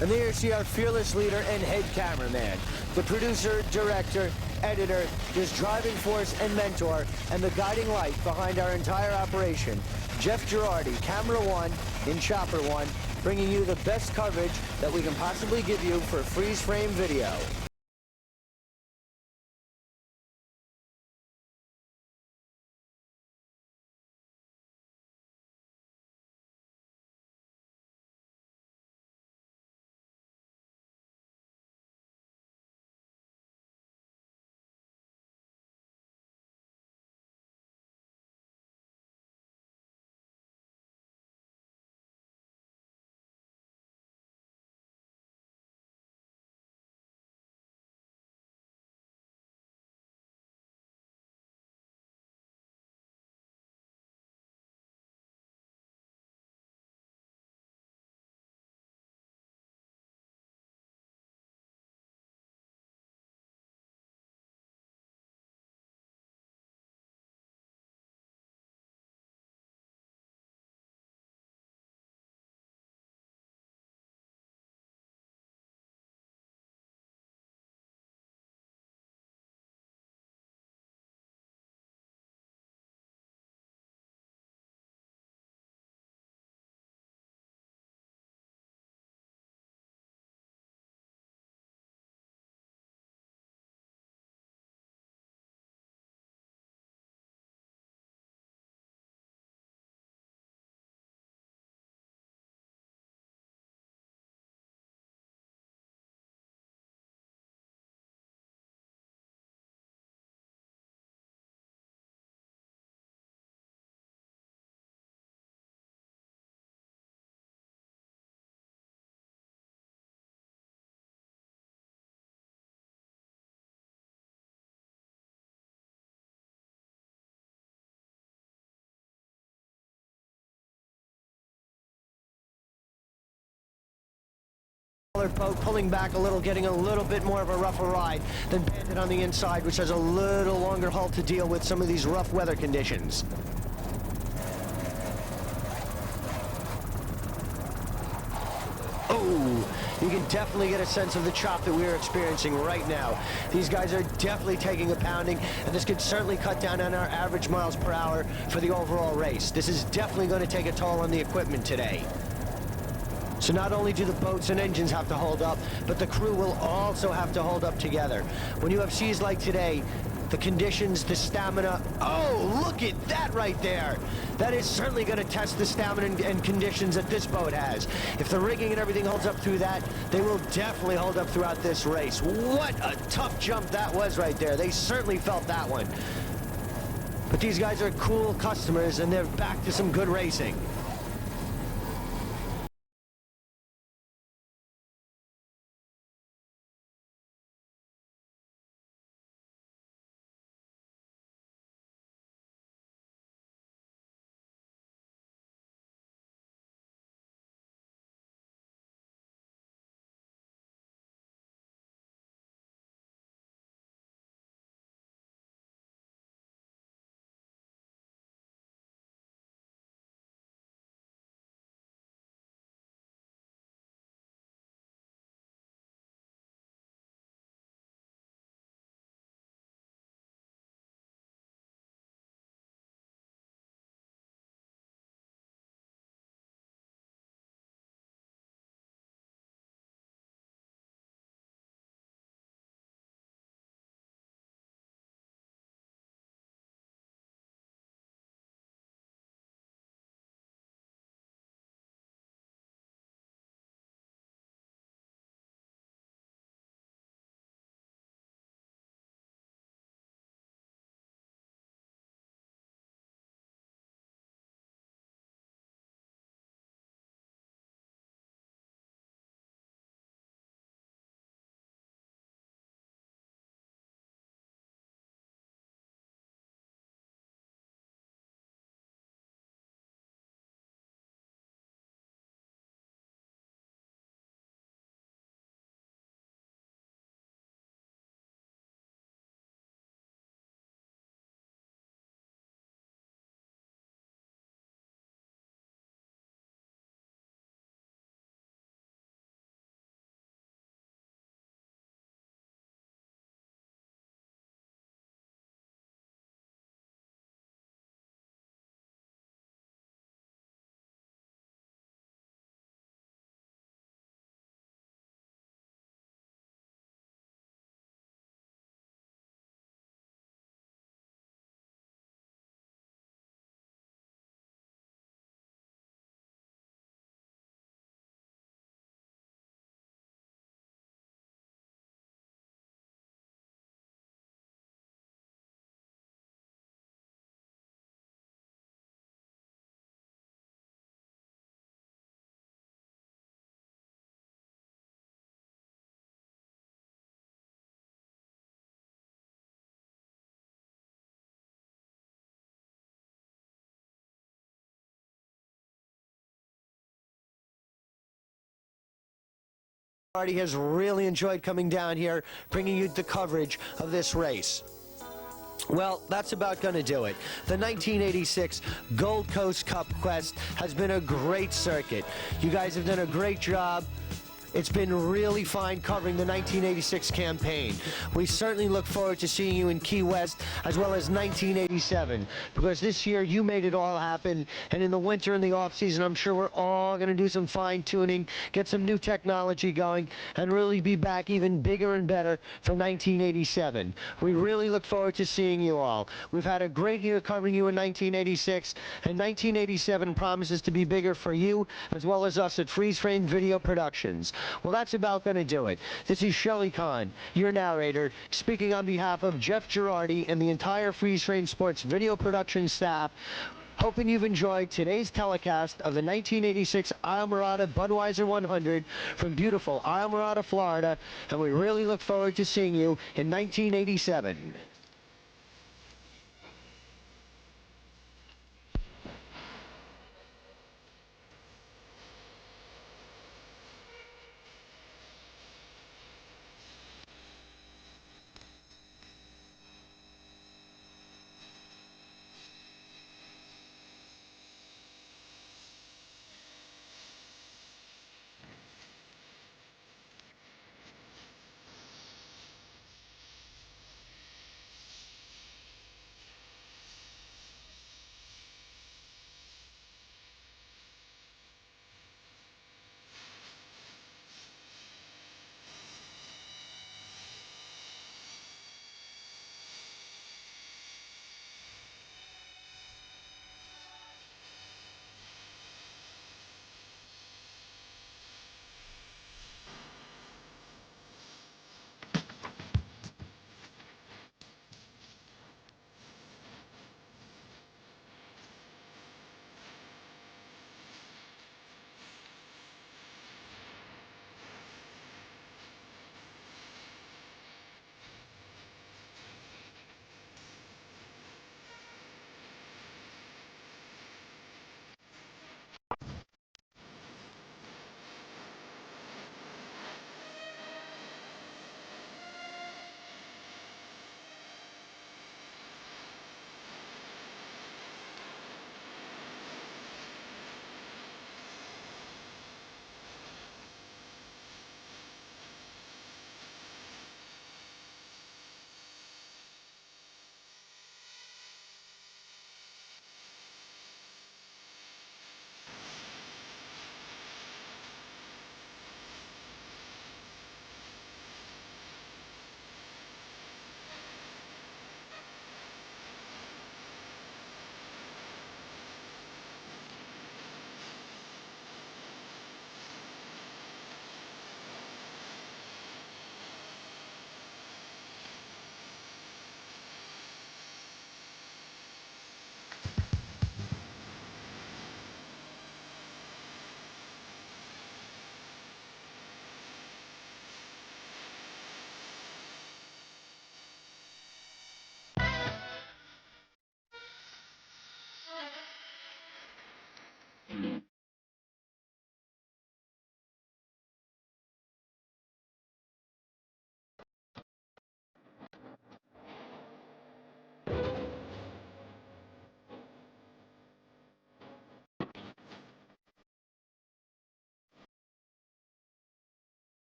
And there you see our fearless leader and head cameraman, the producer, director, editor, his driving force and mentor, and the guiding light behind our entire operation, Jeff Girardi, camera 1 in chopper 1, bringing you the best coverage that we can possibly give you for freeze frame video. Boat pulling back a little, getting a little bit more of a rougher ride than Bandit on the inside, which has a little longer hull to deal with some of these rough weather conditions. Oh, you can definitely get a sense of the chop that we are experiencing right now. These guys are definitely taking a pounding, and this could certainly cut down on our average miles per hour for the overall race. This is definitely going to take a toll on the equipment today. So not only do the boats and engines have to hold up, but the crew will also have to hold up together. When you have seas like today, the conditions, the stamina, oh, look at that right there. That is certainly going to test the stamina and conditions that this boat has. If the rigging and everything holds up through that, they will definitely hold up throughout this race. What a tough jump that was right there. They certainly felt that one. But these guys are cool customers, and they're back to some good racing. Has really enjoyed coming down here, bringing you the coverage of this race. Well, that's about going to do it. The 1986 Gold Coast Cup Quest has been a great circuit. You guys have done a great job. It's been really fine covering the 1986 campaign. We certainly look forward to seeing you in Key West as well as 1987, because this year you made it all happen, and in the winter and the off-season I'm sure we're all going to do some fine-tuning, get some new technology going, and really be back even bigger and better for 1987. We really look forward to seeing you all. We've had a great year covering you in 1986, and 1987 promises to be bigger for you as well as us at Freeze Frame Video Productions. Well, that's about going to do it. This is Shelley Kahn, your narrator, speaking on behalf of Jeff Girardi and the entire Freeze Frame Sports video production staff, hoping you've enjoyed today's telecast of the 1986 Islamorada Budweiser 100 from beautiful Islamorada, Florida, and we really look forward to seeing you in 1987.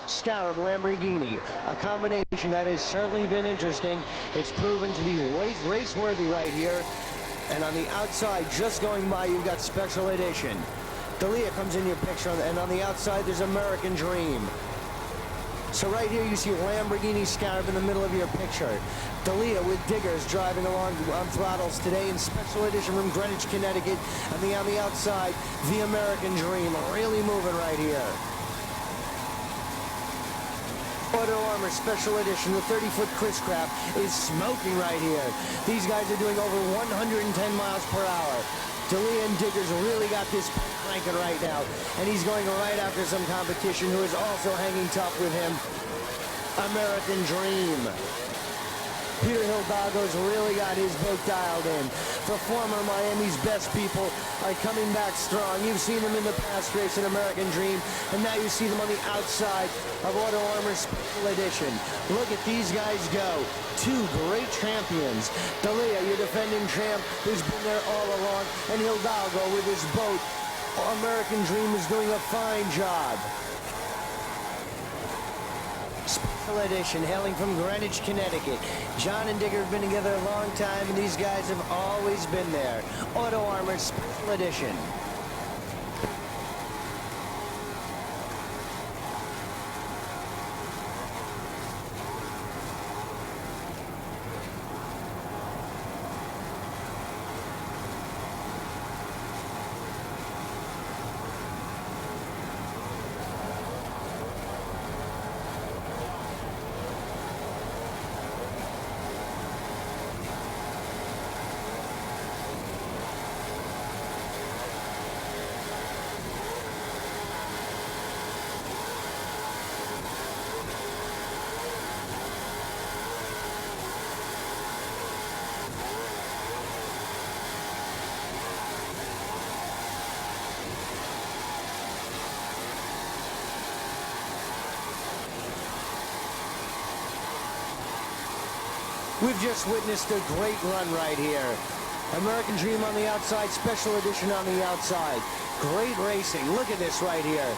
Scarab Lamborghini, a combination that has certainly been interesting. It's proven to be race-worthy right here. And on the outside, just going by, you've got Special Edition. Dalia comes in your picture, and on the outside, there's American Dream. So right here, you see Lamborghini Scarab in the middle of your picture. Dalia with Diggers driving along on throttles today in Special Edition from Greenwich, Connecticut. And on the outside, the American Dream, really moving right here. Auto Armor Armor Special Edition, the 30-foot Chris Craft, is smoking right here. These guys are doing over 110 miles per hour. D'Elia and Diggers really got this cranking right now, and he's going right after some competition who is also hanging tough with him, American Dream. Peter Hidalgo's really got his boat dialed in. The former Miami's best people are coming back strong. You've seen them in the past race in American Dream, and now you see them on the outside of Auto Armor Special Edition. Look at these guys go. Two great champions. D'Elia, your defending champ, who's been there all along, and Hidalgo with his boat. American Dream is doing a fine job. Special Edition, hailing from Greenwich, Connecticut. John and Digger have been together a long time, and these guys have always been there. Auto Armor Special Edition. We've just witnessed a great run right here. American Dream on the outside, Special Edition on the outside. Great racing. Look at this right here.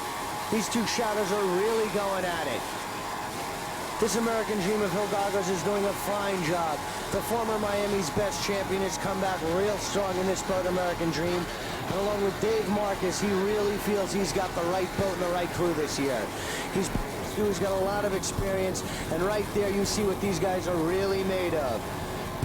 These two shadows are really going at it. This American Dream of Hidalgo's is doing a fine job. The former Miami's best champion has come back real strong in this boat, American Dream. And along with Dave Marcus, he really feels he's got the right boat and the right crew this year. He's got a lot of experience, and right there you see what these guys are really made of.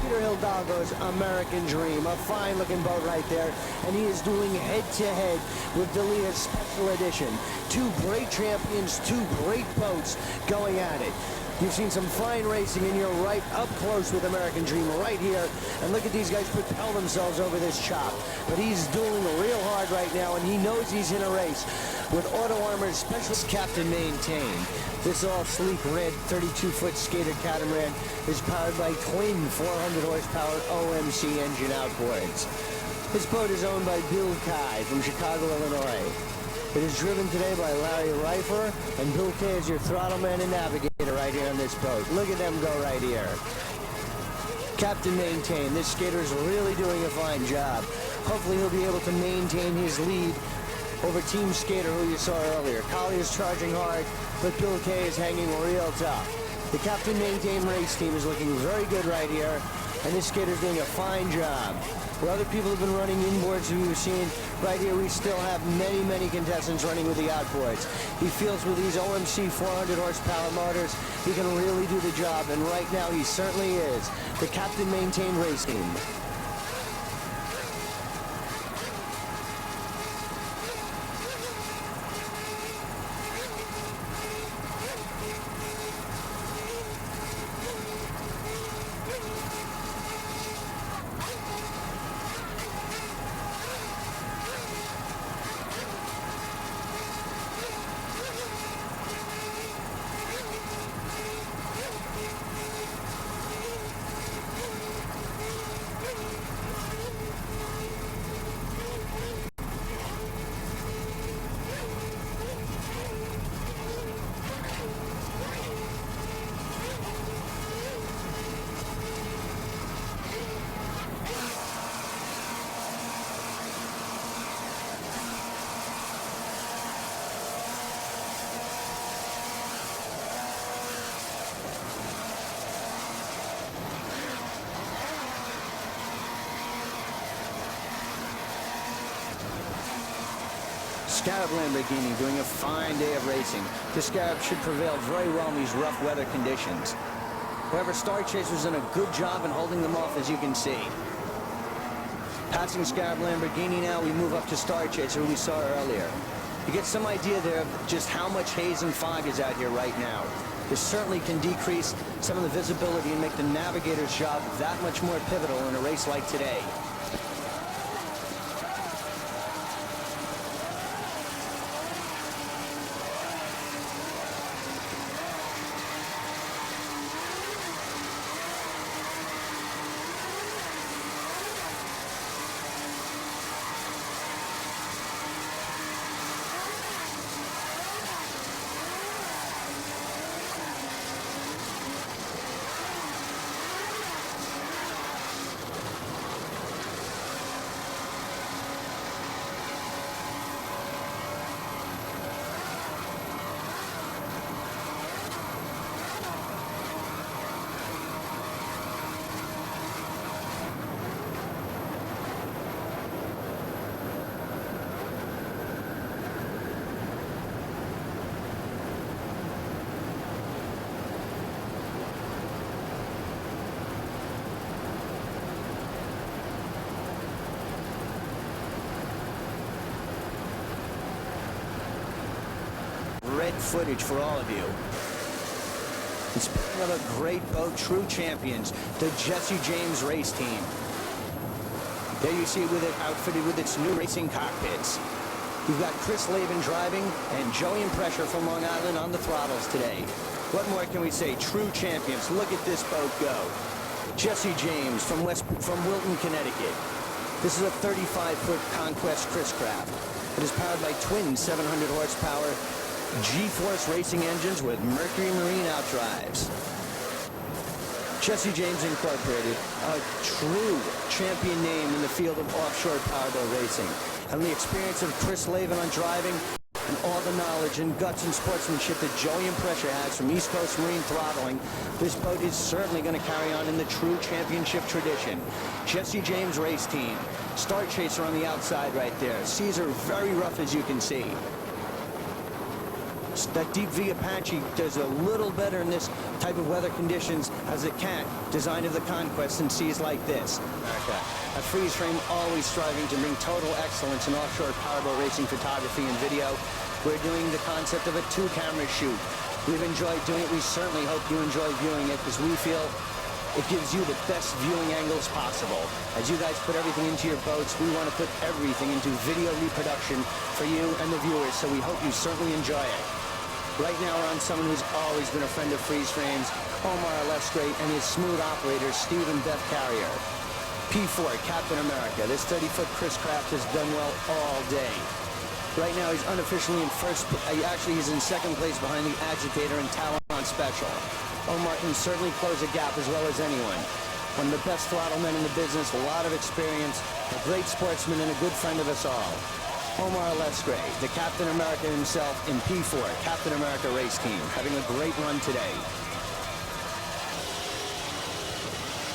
Peter Hidalgo's American Dream, a fine-looking boat right there, and he is doing head-to-head with D'Elia's Special Edition. Two great champions, two great boats going at it. You've seen some fine racing, and you're right up close with American Dream right here. And look at these guys propel themselves over this chop. But he's doing real hard right now, and he knows he's in a race with Auto Armor's Specialist Captain Maintain. This all sleek red 32-foot skater catamaran is powered by twin 400 horsepower OMC engine outboards. This boat is owned by Bill Kai from Chicago, Illinois. It is driven today by Larry Reifer, and Bill Kay is your throttle man and navigator right here on this boat. Look at them go right here. Captain Maintain, this skater is really doing a fine job. Hopefully he'll be able to maintain his lead over Team Skater, who you saw earlier. Collie is charging hard, but Bill Kay is hanging real tough. The Captain Maintain race team is looking very good right here, and this skater is doing a fine job. Where other people have been running inboards, who you've seen, right here we still have many contestants running with the outboards. He feels with these OMC 400 horsepower motors, he can really do the job, and right now he certainly is. The Captain Maintain race team. Scarab Lamborghini doing a fine day of racing. The Scarab should prevail very well in these rough weather conditions. However, Star Chaser's done a good job in holding them off, as you can see. Passing Scarab Lamborghini now, we move up to Star Chaser, who we saw earlier. You get some idea there of just how much haze and fog is out here right now. This certainly can decrease some of the visibility and make the navigator's job that much more pivotal in a race like today. Red footage for all of you. And speaking of a great boat, true champions, the Jesse James race team. There you see it with it outfitted with its new racing cockpits. You've got Chris Laban driving and Joey and Pressure from Long Island on the throttles today. What more can we say? True champions. Look at this boat go. Jesse James from Wilton, Connecticut. This is a 35-foot Conquest Chris craft. It is powered by twin 700 horsepower G-Force racing engines with Mercury Marine outdrives. Jesse James Incorporated, a true champion name in the field of offshore powerboat racing. And the experience of Chris Laban on driving and all the knowledge and guts and sportsmanship that Joey and Pressure has from East Coast Marine throttling, this boat is certainly going to carry on in the true championship tradition. Jesse James race team. Star Chaser on the outside right there. Seas are very rough, as you can see. That Deep V Apache does a little better in this type of weather conditions as it can. Design of the Conquest in seas like this. America. A freeze frame always striving to bring total excellence in offshore powerboat racing photography and video. We're doing the concept of a two-camera shoot. We've enjoyed doing it. We certainly hope you enjoy viewing it because we feel it gives you the best viewing angles possible. As you guys put everything into your boats, we want to put everything into video reproduction for you and the viewers, so we hope you certainly enjoy it. Right now we're on someone who's always been a friend of freeze frames, Omar Alestre, and his smooth operators, Steve and Beth Carrier. P4, Captain America. This 30-foot Chris craft has done well all day. Right now he's unofficially in first, actually he's in second place behind the Agitator and Talon Special. Omar can certainly close a gap as well as anyone. One of the best throttle men in the business, a lot of experience, a great sportsman, and a good friend of us all. Omar Alestre, the Captain America himself in P4, Captain America race team, having a great run today.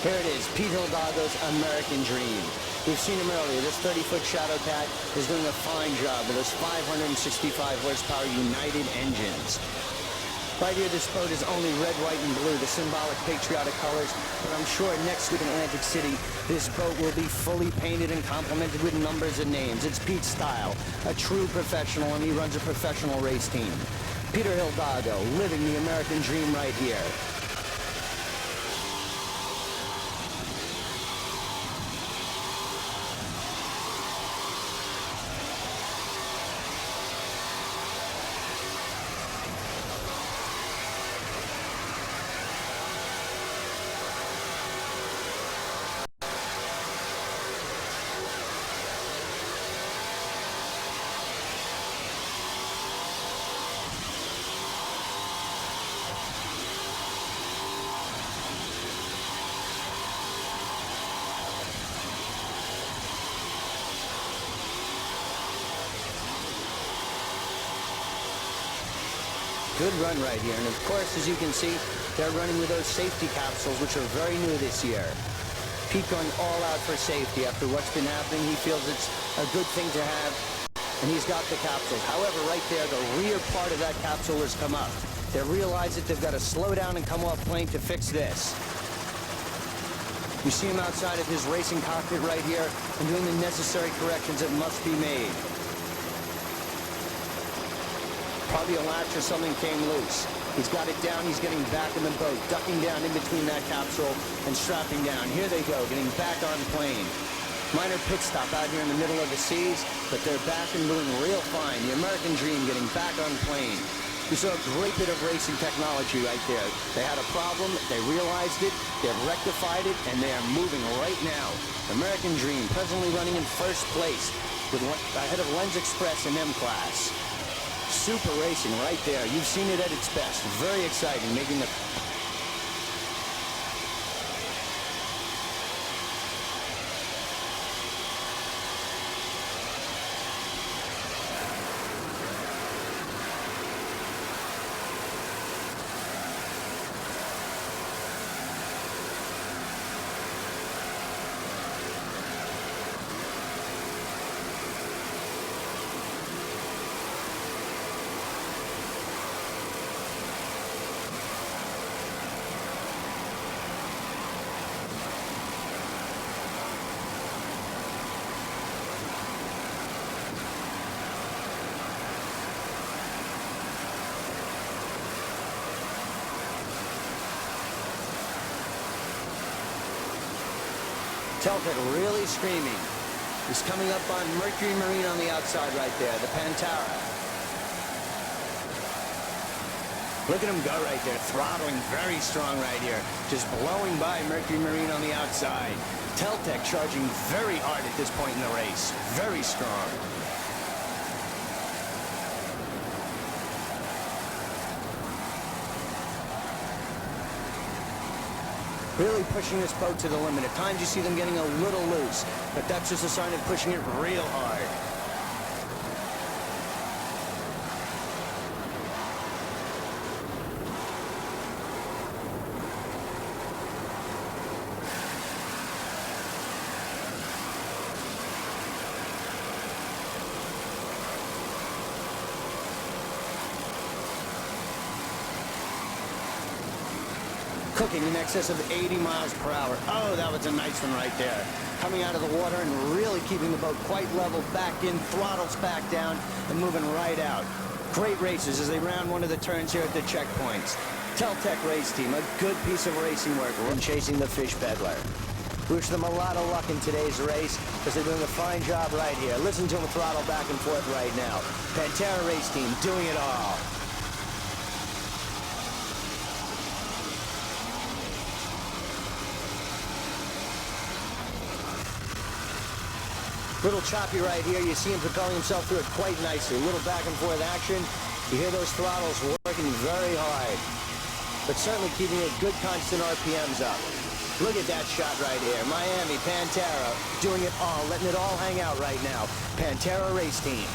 Here it is, Pete Hildago's American Dream. We've seen him earlier. This 30-foot Shadow Cat is doing a fine job with those 565 horsepower United engines. Right here, this boat is only red, white, and blue, the symbolic patriotic colors. But I'm sure next week in Atlantic City, this boat will be fully painted and complemented with numbers and names. It's Pete's style, a true professional, and he runs a professional race team. Peter Hildago, living the American dream right here. Good run right here, and of course, as you can see, they're running with those safety capsules, which are very new this year. Pete going all out for safety after what's been happening. He feels it's a good thing to have, and he's got the capsules. However, right there, the rear part of that capsule has come up. They realize that they've got to slow down and come off plane to fix this. You see him outside of his racing cockpit right here and doing the necessary corrections that must be made. Probably a latch or something came loose. He's got it down. He's getting back in the boat, ducking down in between that capsule and strapping down. Here they go, getting back on plane. Minor pit stop out here in the middle of the seas, but they're back and doing real fine. The American Dream getting back on plane. We saw a great bit of racing technology right there. They had a problem, they realized it, they've rectified it, and they are moving right now. American Dream presently running in first place with ahead of Lens Express in M-Class. Super racing right there. You've seen it at its best. Very exciting, making the... Teltec really screaming. He's coming up on Mercury Marine on the outside right there, the Pantera. Look at him go right there, throttling very strong right here. Just blowing by Mercury Marine on the outside. Teltec charging very hard at this point in the race. Very strong. Really pushing this boat to the limit. At times you see them getting a little loose, but that's just a sign of pushing it real hard. Cooking in excess of 80 miles per hour. Oh, that was a nice one right there. Coming out of the water and really keeping the boat quite level, back in, throttles back down, and moving right out. Great races as they round one of the turns here at the checkpoints. Teltec race team, a good piece of racing work when chasing the fish peddler. Wish them a lot of luck in today's race because they're doing a fine job right here. Listen to them throttle back and forth right now. Pantera race team doing it all. Little choppy right here. You see him propelling himself through it quite nicely. A little back and forth action. You hear those throttles working very hard. But certainly keeping a good constant RPMs up. Look at that shot right here. Miami, Pantera, doing it all, letting it all hang out right now. Pantera race team.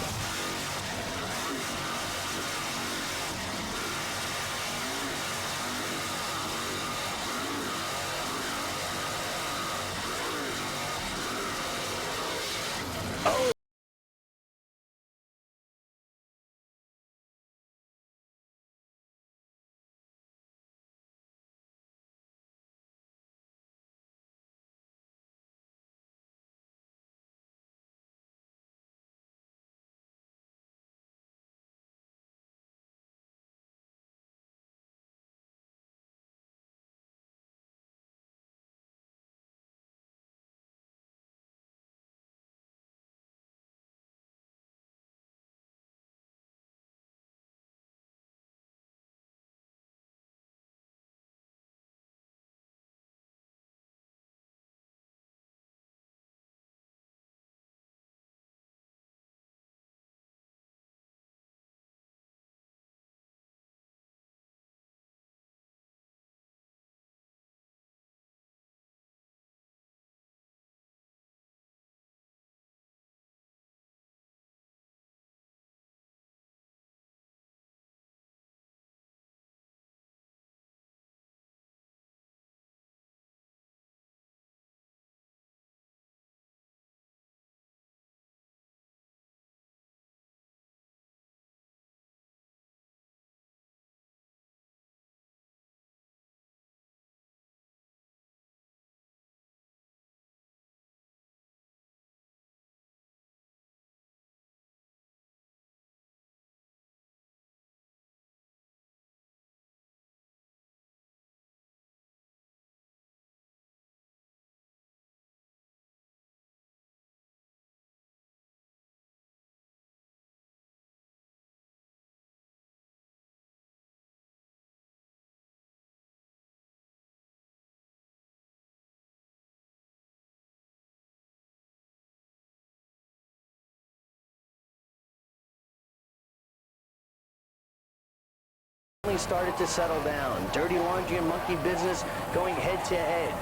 finally started to settle down. Dirty laundry and monkey business going head to head.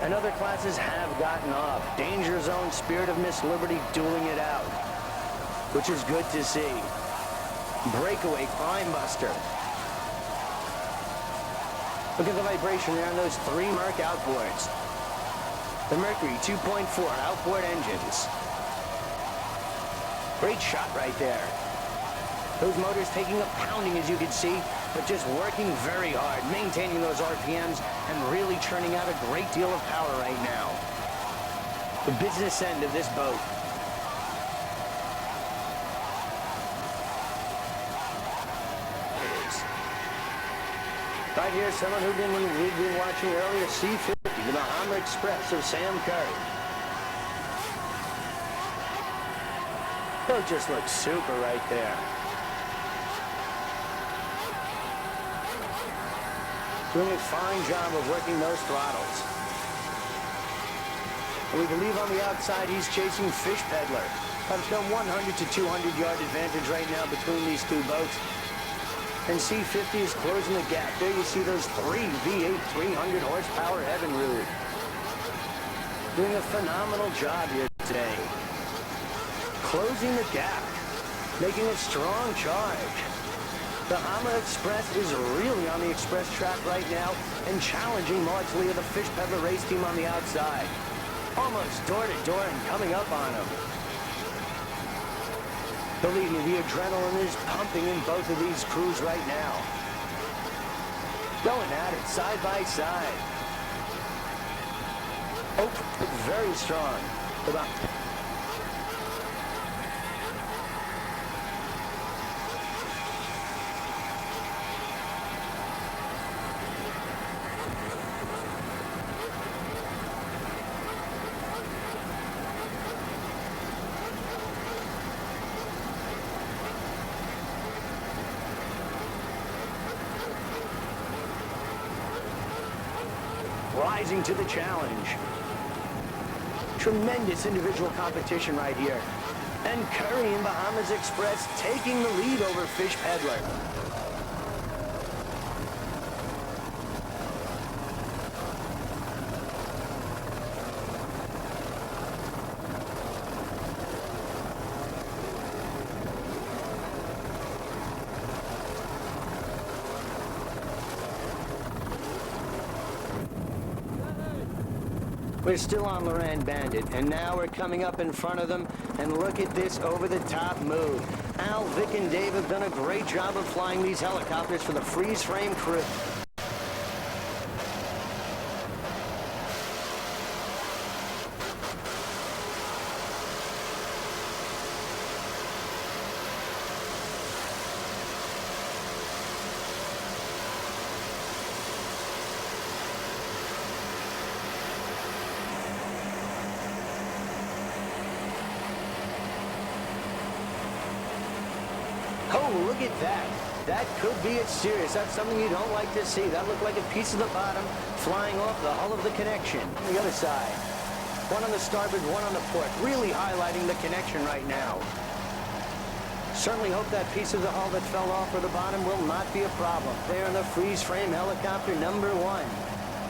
And other classes have gotten off. Danger Zone, Spirit of Miss Liberty dueling it out, which is good to see. Breakaway, Crime Buster. Look at the vibration there on those 3 Merc outboards. The Mercury 2.4 outboard engines. Great shot right there. Those motors taking a pounding, as you can see, but just working very hard, maintaining those RPMs and really churning out a great deal of power right now. The business end of this boat. Right here, someone we've been watching earlier, C-50, the Bahama Express of Sam Curry. Boat just looks super right there. Doing a fine job of working those throttles. And we believe on the outside he's chasing Fish Peddler. About a 100 to 200 yard advantage right now between these two boats. And C-50 is closing the gap. There you see those 3 V8 300 horsepower Evinrude. Doing a phenomenal job here today. Closing the gap. Making a strong charge. The Bahama Express is really on the express track right now and challenging largely the Fish Peddler race team on the outside. Almost door to door and coming up on him. Believe me, the adrenaline is pumping in both of these crews right now. Going at it side by side. Oh, very strong. Rising to the challenge. Tremendous individual competition right here. And Curry and Bahamas Express taking the lead over Fish Peddler. We're still on Loran Bandit, and now we're coming up in front of them, and look at this over-the-top move. Al, Vic, and Dave have done a great job of flying these helicopters for the freeze-frame crew. Oh, look at that. That could be it serious. That's something you don't like to see. That looked like a piece of the bottom flying off the hull of the connection. On the other side. One on the starboard, one on the port. Really highlighting the connection right now. Certainly hope that piece of the hull that fell off of the bottom will not be a problem. There in the freeze frame helicopter number 1.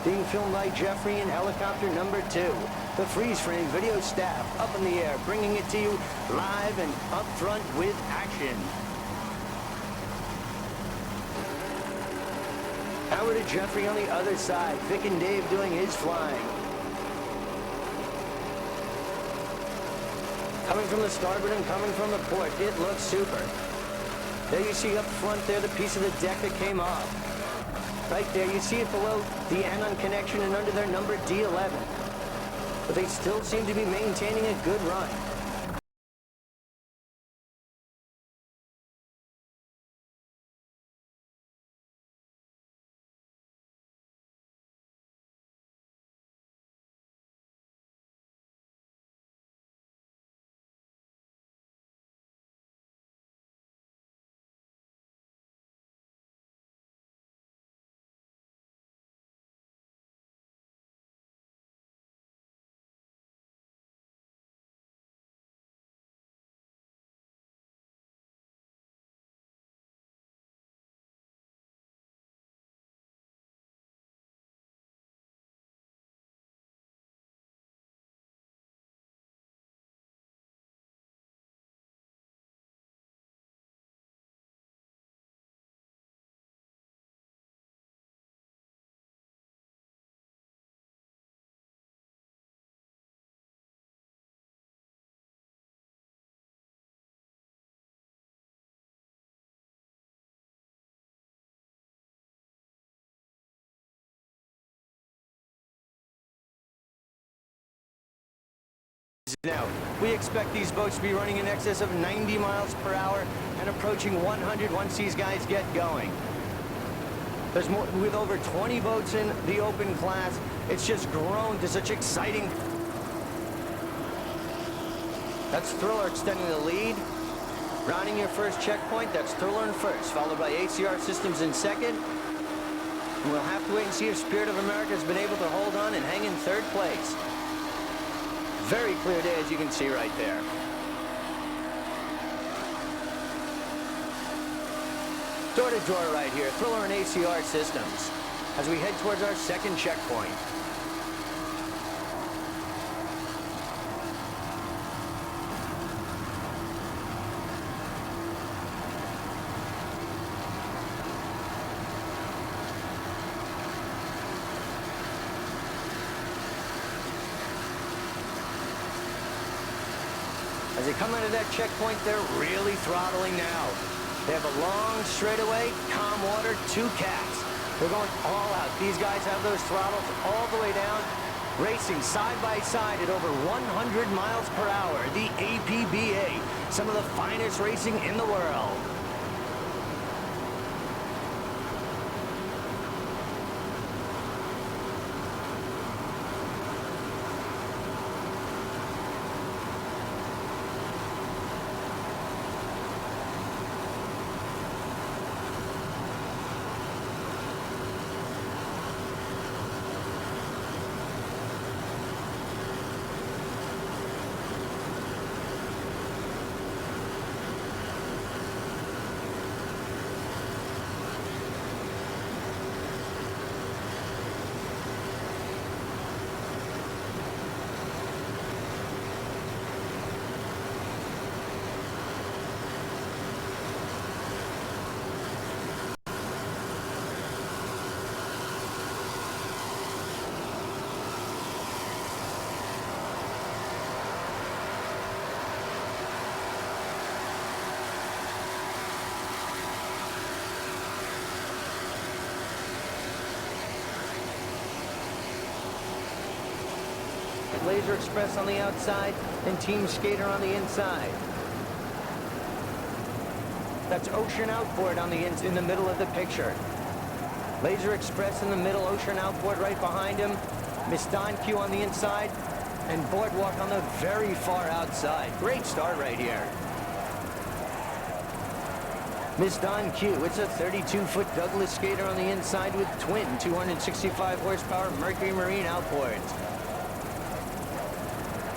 Being filmed by Jeffrey in helicopter number 2. The freeze frame video staff up in the air, bringing it to you live and up front with action. Howard and Jeffrey on the other side. Vic and Dave doing his flying. Coming from the starboard and coming from the port. It looks super. There you see up front there the piece of the deck that came off. Right there, you see it below the Anon connection and under their number D11. But they still seem to be maintaining a good run. now. We expect these boats to be running in excess of 90 miles per hour and approaching 100 once these guys get going. There's more, with over 20 boats in the open class, it's just grown to such exciting. That's Thriller extending the lead. Rounding your first checkpoint, that's Thriller in first, followed by ACR Systems in second. And we'll have to wait and see if Spirit of America has been able to hold on and hang in third place. Very clear day, as you can see right there. Door to door right here, Thriller and ACR Systems, as we head towards our second checkpoint. As they come into that checkpoint, they're really throttling now. They have a long straightaway, calm water, 2 cats. They're going all out. These guys have those throttles all the way down, racing side by side at over 100 miles per hour. The APBA, some of the finest racing in the world. Laser Express on the outside and Team Skater on the inside. That's Ocean Outboard on the in the middle of the picture. Laser Express in the middle, Ocean Outboard right behind him. Miss Don Q on the inside, and Boardwalk on the very far outside. Great start right here. Miss Don Q, it's a 32-foot Douglas skater on the inside with twin 265 horsepower Mercury Marine outboards.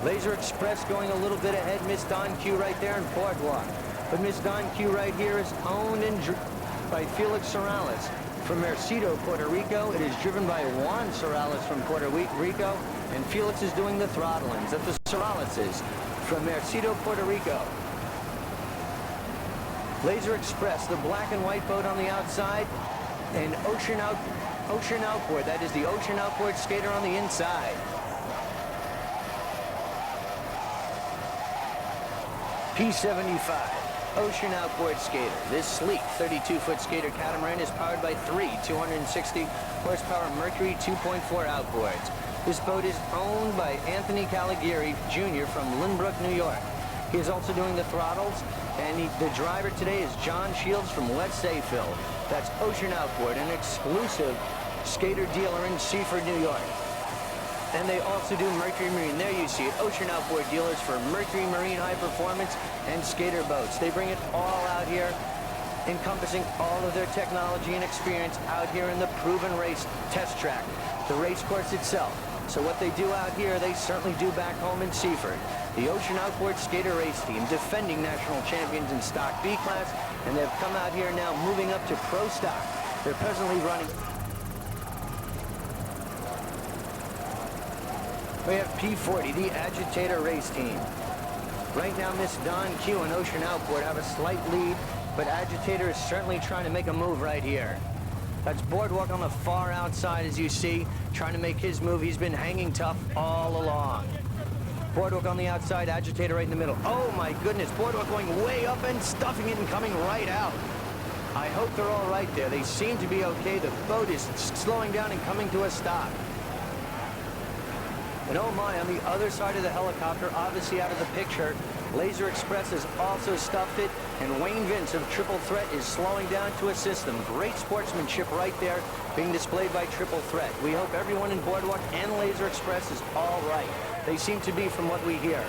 Laser Express going a little bit ahead, Miss Don Q right there in Boardwalk. But Miss Don Q right here is owned and by Felix Sorales from Mercedo, Puerto Rico. It is driven by Juan Sorales from Puerto Rico, and Felix is doing the throttlings at the Soraleses from Mercedo, Puerto Rico. Laser Express, the black and white boat on the outside, and Ocean Outboard, that is the Ocean Outboard skater on the inside. P75, Ocean Outboard skater. This sleek 32-foot skater catamaran is powered by 3 260 horsepower Mercury 2.4 outboards. This boat is owned by Anthony Caligari Jr. from Lynbrook, New York. He is also doing the throttles, and the driver today is John Shields from West Sayfield. That's Ocean Outboard, an exclusive skater dealer in Seaford, New York. And they also do Mercury Marine. There you see it, Ocean Outboard dealers for Mercury Marine high performance and skater boats. They bring it all out here, encompassing all of their technology and experience out here in the proven race test track, the race course itself. So what they do out here, they certainly do back home in Seaford. The Ocean Outboard Skater Race Team, defending national champions in Stock B class, and they've come out here now moving up to Pro Stock. They're presently running. We have P40, the Agitator Race Team. Right now, Miss Don Q and Ocean Outboard have a slight lead, but Agitator is certainly trying to make a move right here. That's Boardwalk on the far outside, as you see, trying to make his move. He's been hanging tough all along. Boardwalk on the outside, Agitator right in the middle. Oh my goodness, Boardwalk going way up and stuffing it and coming right out. I hope they're all right there. They seem to be okay. The boat is slowing down and coming to a stop. And oh my, on the other side of the helicopter, obviously out of the picture, Laser Express has also stuffed it, and Wayne Vince of Triple Threat is slowing down to assist them. Great sportsmanship right there being displayed by Triple Threat. We hope everyone in Boardwalk and Laser Express is all right. They seem to be from what we hear.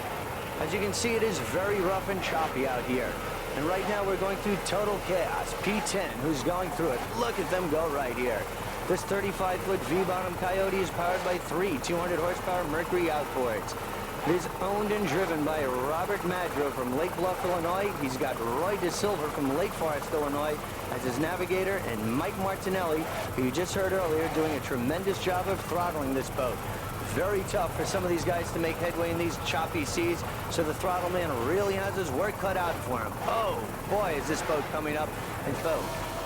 As you can see, it is very rough and choppy out here. And right now we're going through total chaos. P10, who's going through it. Look at them go right here. This 35-foot V-bottom Coyote is powered by 3 200-horsepower Mercury outboards. It is owned and driven by Robert Madro from Lake Bluff, Illinois. He's got Roy DeSilva from Lake Forest, Illinois as his navigator, and Mike Martinelli, who you just heard earlier, doing a tremendous job of throttling this boat. Very tough for some of these guys to make headway in these choppy seas, so the throttle man really has his work cut out for him. Oh, boy, is this boat coming up. And so,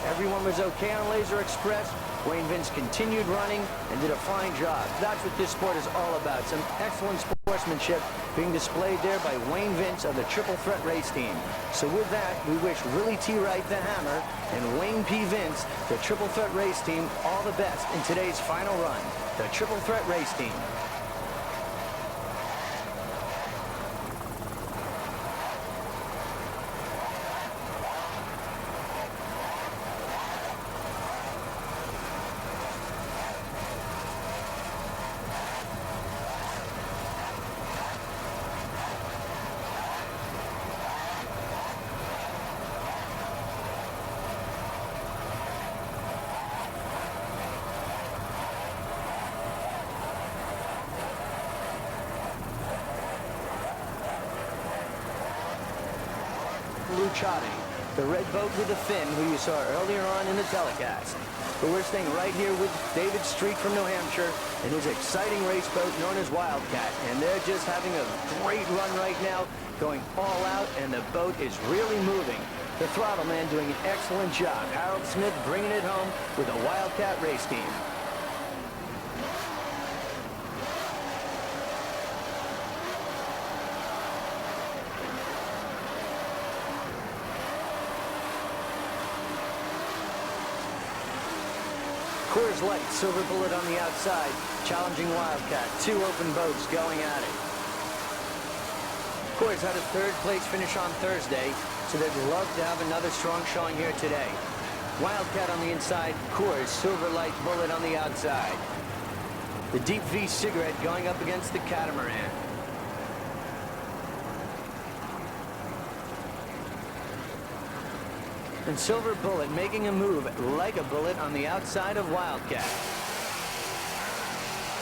everyone was okay on Laser Express. Wayne Vince continued running and did a fine job. That's what this sport is all about. Some excellent sportsmanship being displayed there by Wayne Vince of the Triple Threat race team. So with that, we wish Willie T. Wright, the Hammer, and Wayne P. Vince, the Triple Threat race team, all the best in today's final run. The Triple Threat race team. Luciani, the red boat with the fin, who you saw earlier on in the telecast. But we're staying right here with David Street from New Hampshire and his exciting race boat known as Wildcat. And they're just having a great run right now, going all out, and the boat is really moving. The throttle man doing an excellent job. Harold Smith bringing it home with a Wildcat race team. Coors Light, Silver Bullet on the outside, challenging Wildcat. 2 open boats going at it. Coors had a 3rd place finish on Thursday, so they'd love to have another strong showing here today. Wildcat on the inside, Coors, Silver Light, Bullet on the outside. The Deep V Cigarette going up against the Catamaran. And Silver Bullet making a move like a bullet on the outside of Wildcat.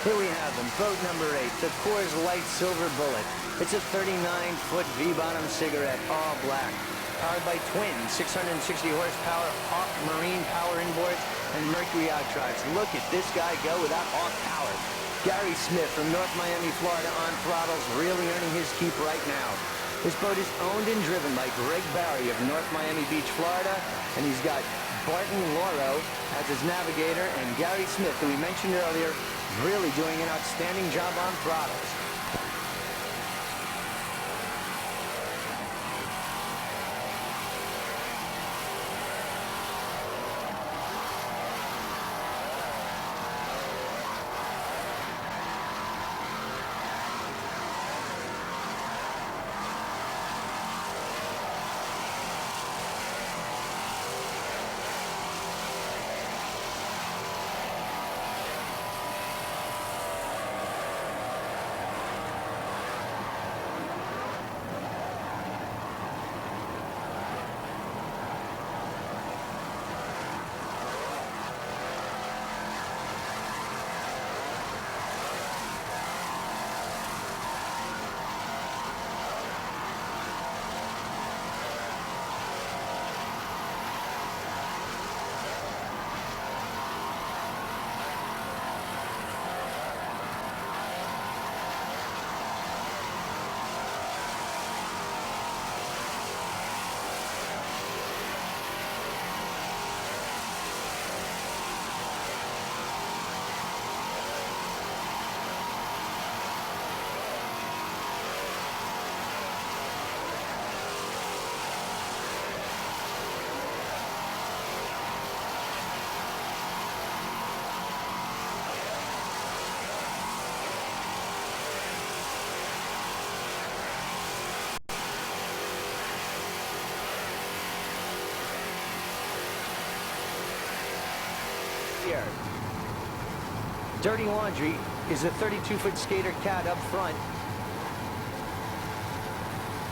Here we have them, boat number 8, the Coors Light Silver Bullet. It's a 39-foot V-bottom cigarette, all black. Powered by twin 660 horsepower Hawk marine power inboards and Mercury outdrives. Look at this guy go without Hawk power. Gary Smith from North Miami, Florida on throttles, really earning his keep right now. This boat is owned and driven by Greg Barry of North Miami Beach, Florida, and he's got Barton Loro as his navigator, and Gary Smith, who we mentioned earlier, really doing an outstanding job on throttles. here. Dirty Laundry is a 32-foot skater cat up front.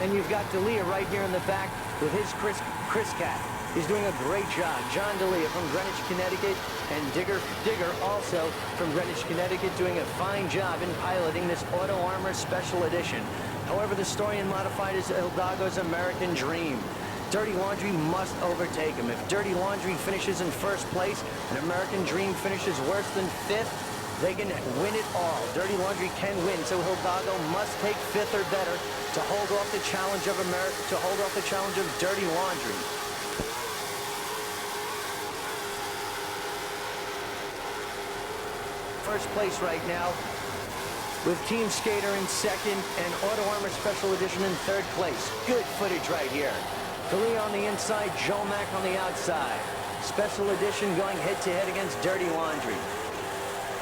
And you've got D'Elia right here in the back with his Chris cat. He's doing a great job. John D'Elia from Greenwich, Connecticut, and Digger also from Greenwich, Connecticut, doing a fine job in piloting this Auto Armor Special Edition. However, the story in Modified is Hidalgo's American Dream. Dirty Laundry must overtake him. If Dirty Laundry finishes in first place and American Dream finishes worse than fifth, they can win it all. Dirty Laundry can win, so Hidalgo must take fifth or better to hold off the challenge of America, to hold off the challenge of Dirty Laundry. First place right now, with Team Skater in second and Auto Armor Special Edition in third place. Good footage right here. D'Elia on the inside, Joe Mack on the outside. Special Edition going head-to-head against Dirty Laundry.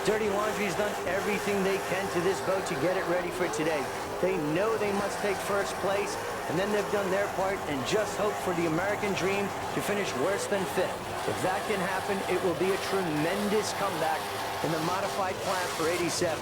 Dirty Laundry's done everything they can to this boat to get it ready for today. They know they must take first place, and then they've done their part and just hope for the American Dream to finish worse than fifth. If that can happen, it will be a tremendous comeback in the modified class for 87.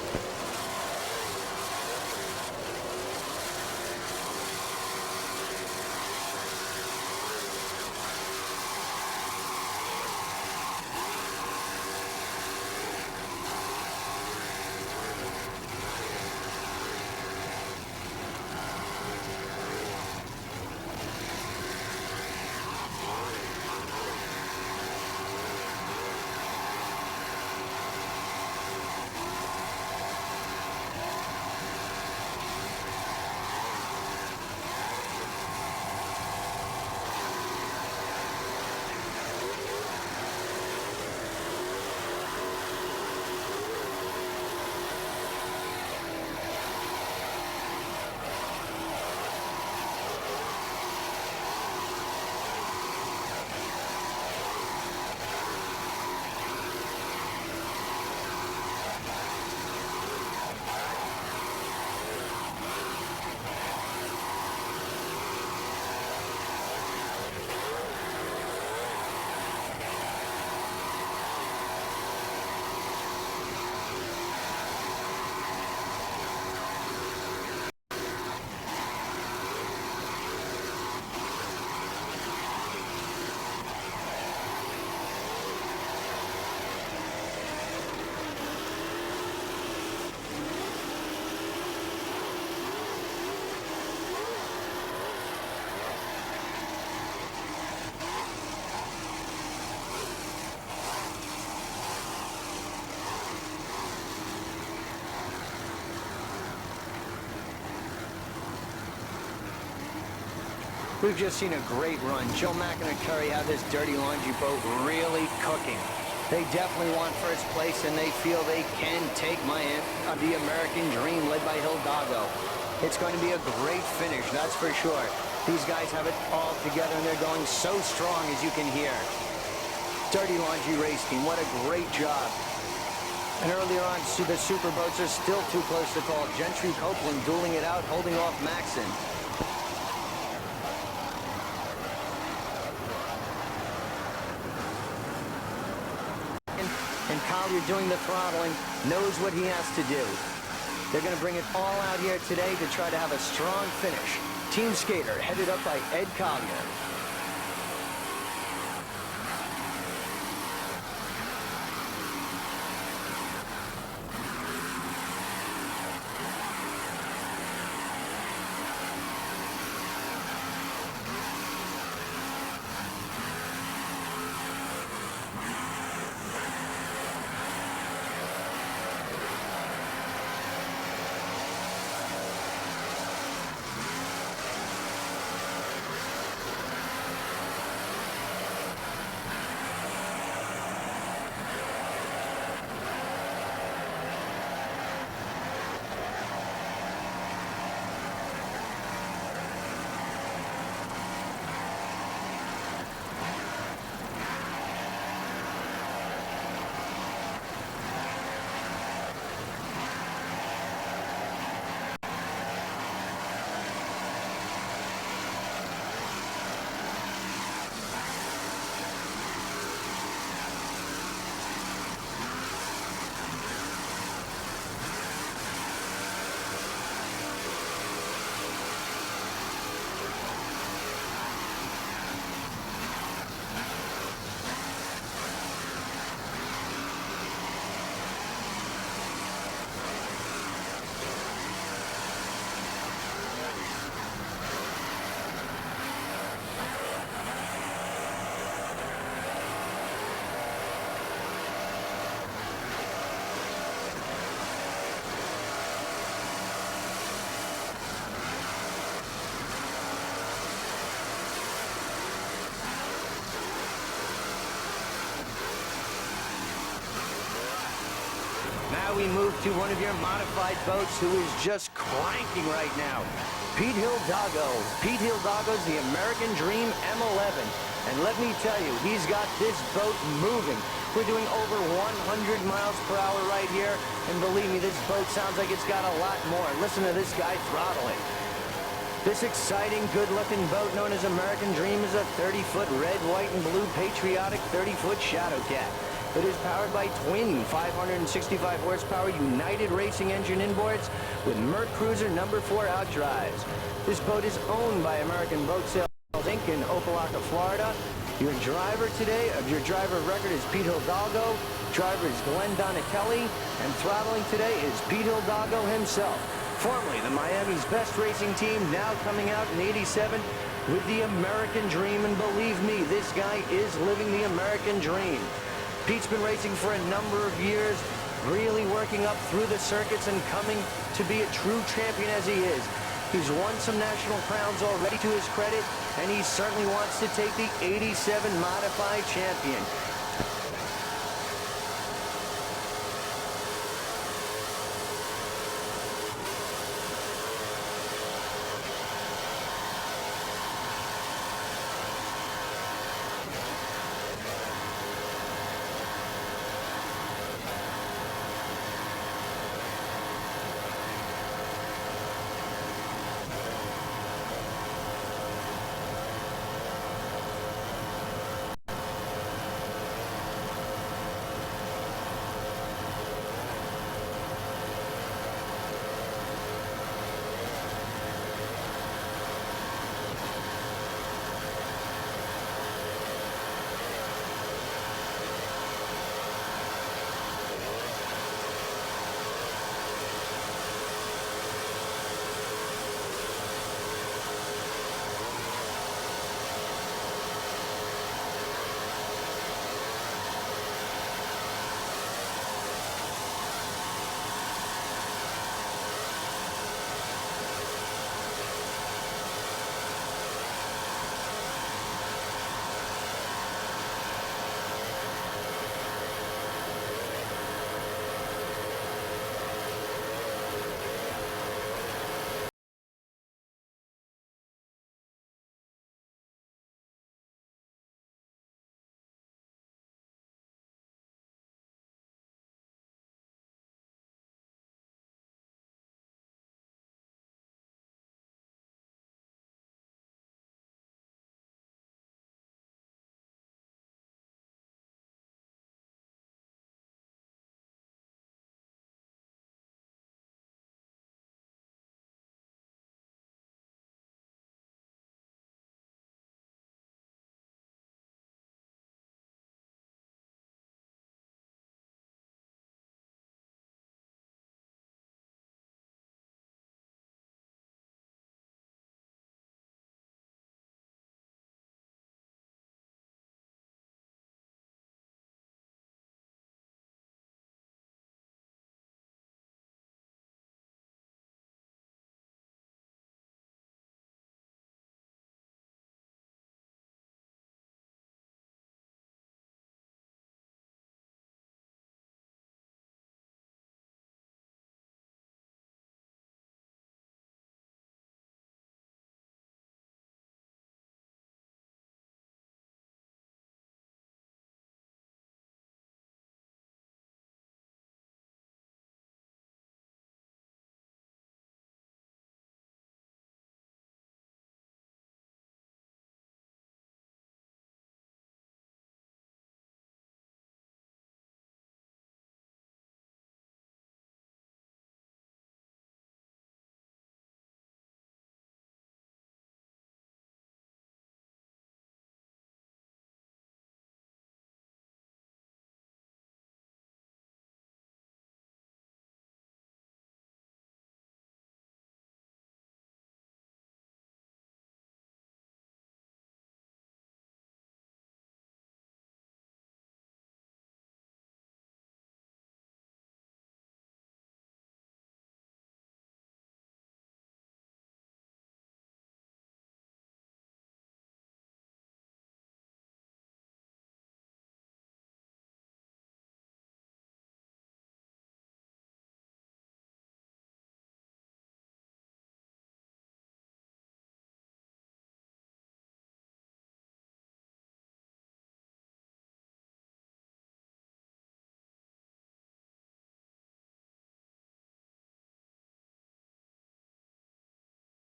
We've just seen a great run. Joe Mack and Curry have this Dirty Laundry boat really cooking. They definitely want first place, and they feel they can take the American Dream led by Hidalgo. It's going to be a great finish, that's for sure. These guys have it all together, and they're going so strong, as you can hear. Dirty Laundry race team, what a great job. And earlier on, the super boats are still too close to call. Gentry Copeland dueling it out, holding off Maxon. And Collier doing the throttling, knows what he has to do. They're going to bring it all out here today to try to have a strong finish. Team Skater, headed up by Ed Collier. Now we move to one of your modified boats who is just cranking right now. Pete Hidalgo. Pete Hidalgo's the American Dream M11. And let me tell you, he's got this boat moving. We're doing over 100 miles per hour right here. And believe me, this boat sounds like it's got a lot more. Listen to this guy throttling. This exciting, good-looking boat known as American Dream is a 30-foot red, white, and blue patriotic 30-foot Shadow Cat. It is powered by twin 565 horsepower United Racing engine inboards with Merc Cruiser #4 outdrives. This boat is owned by American Boat Sales Inc. in Opelika, Florida. Your driver today, your driver of record is Pete Hidalgo. Driver is Glenn Donatelli. And throttling today is Pete Hidalgo himself. Formerly the Miami's best racing team, now coming out in '87 with the American Dream. And believe me, this guy is living the American Dream. Pete's been racing for a number of years, really working up through the circuits and coming to be a true champion as he is. He's won some national crowns already to his credit, and he certainly wants to take the '87 Modified Champion.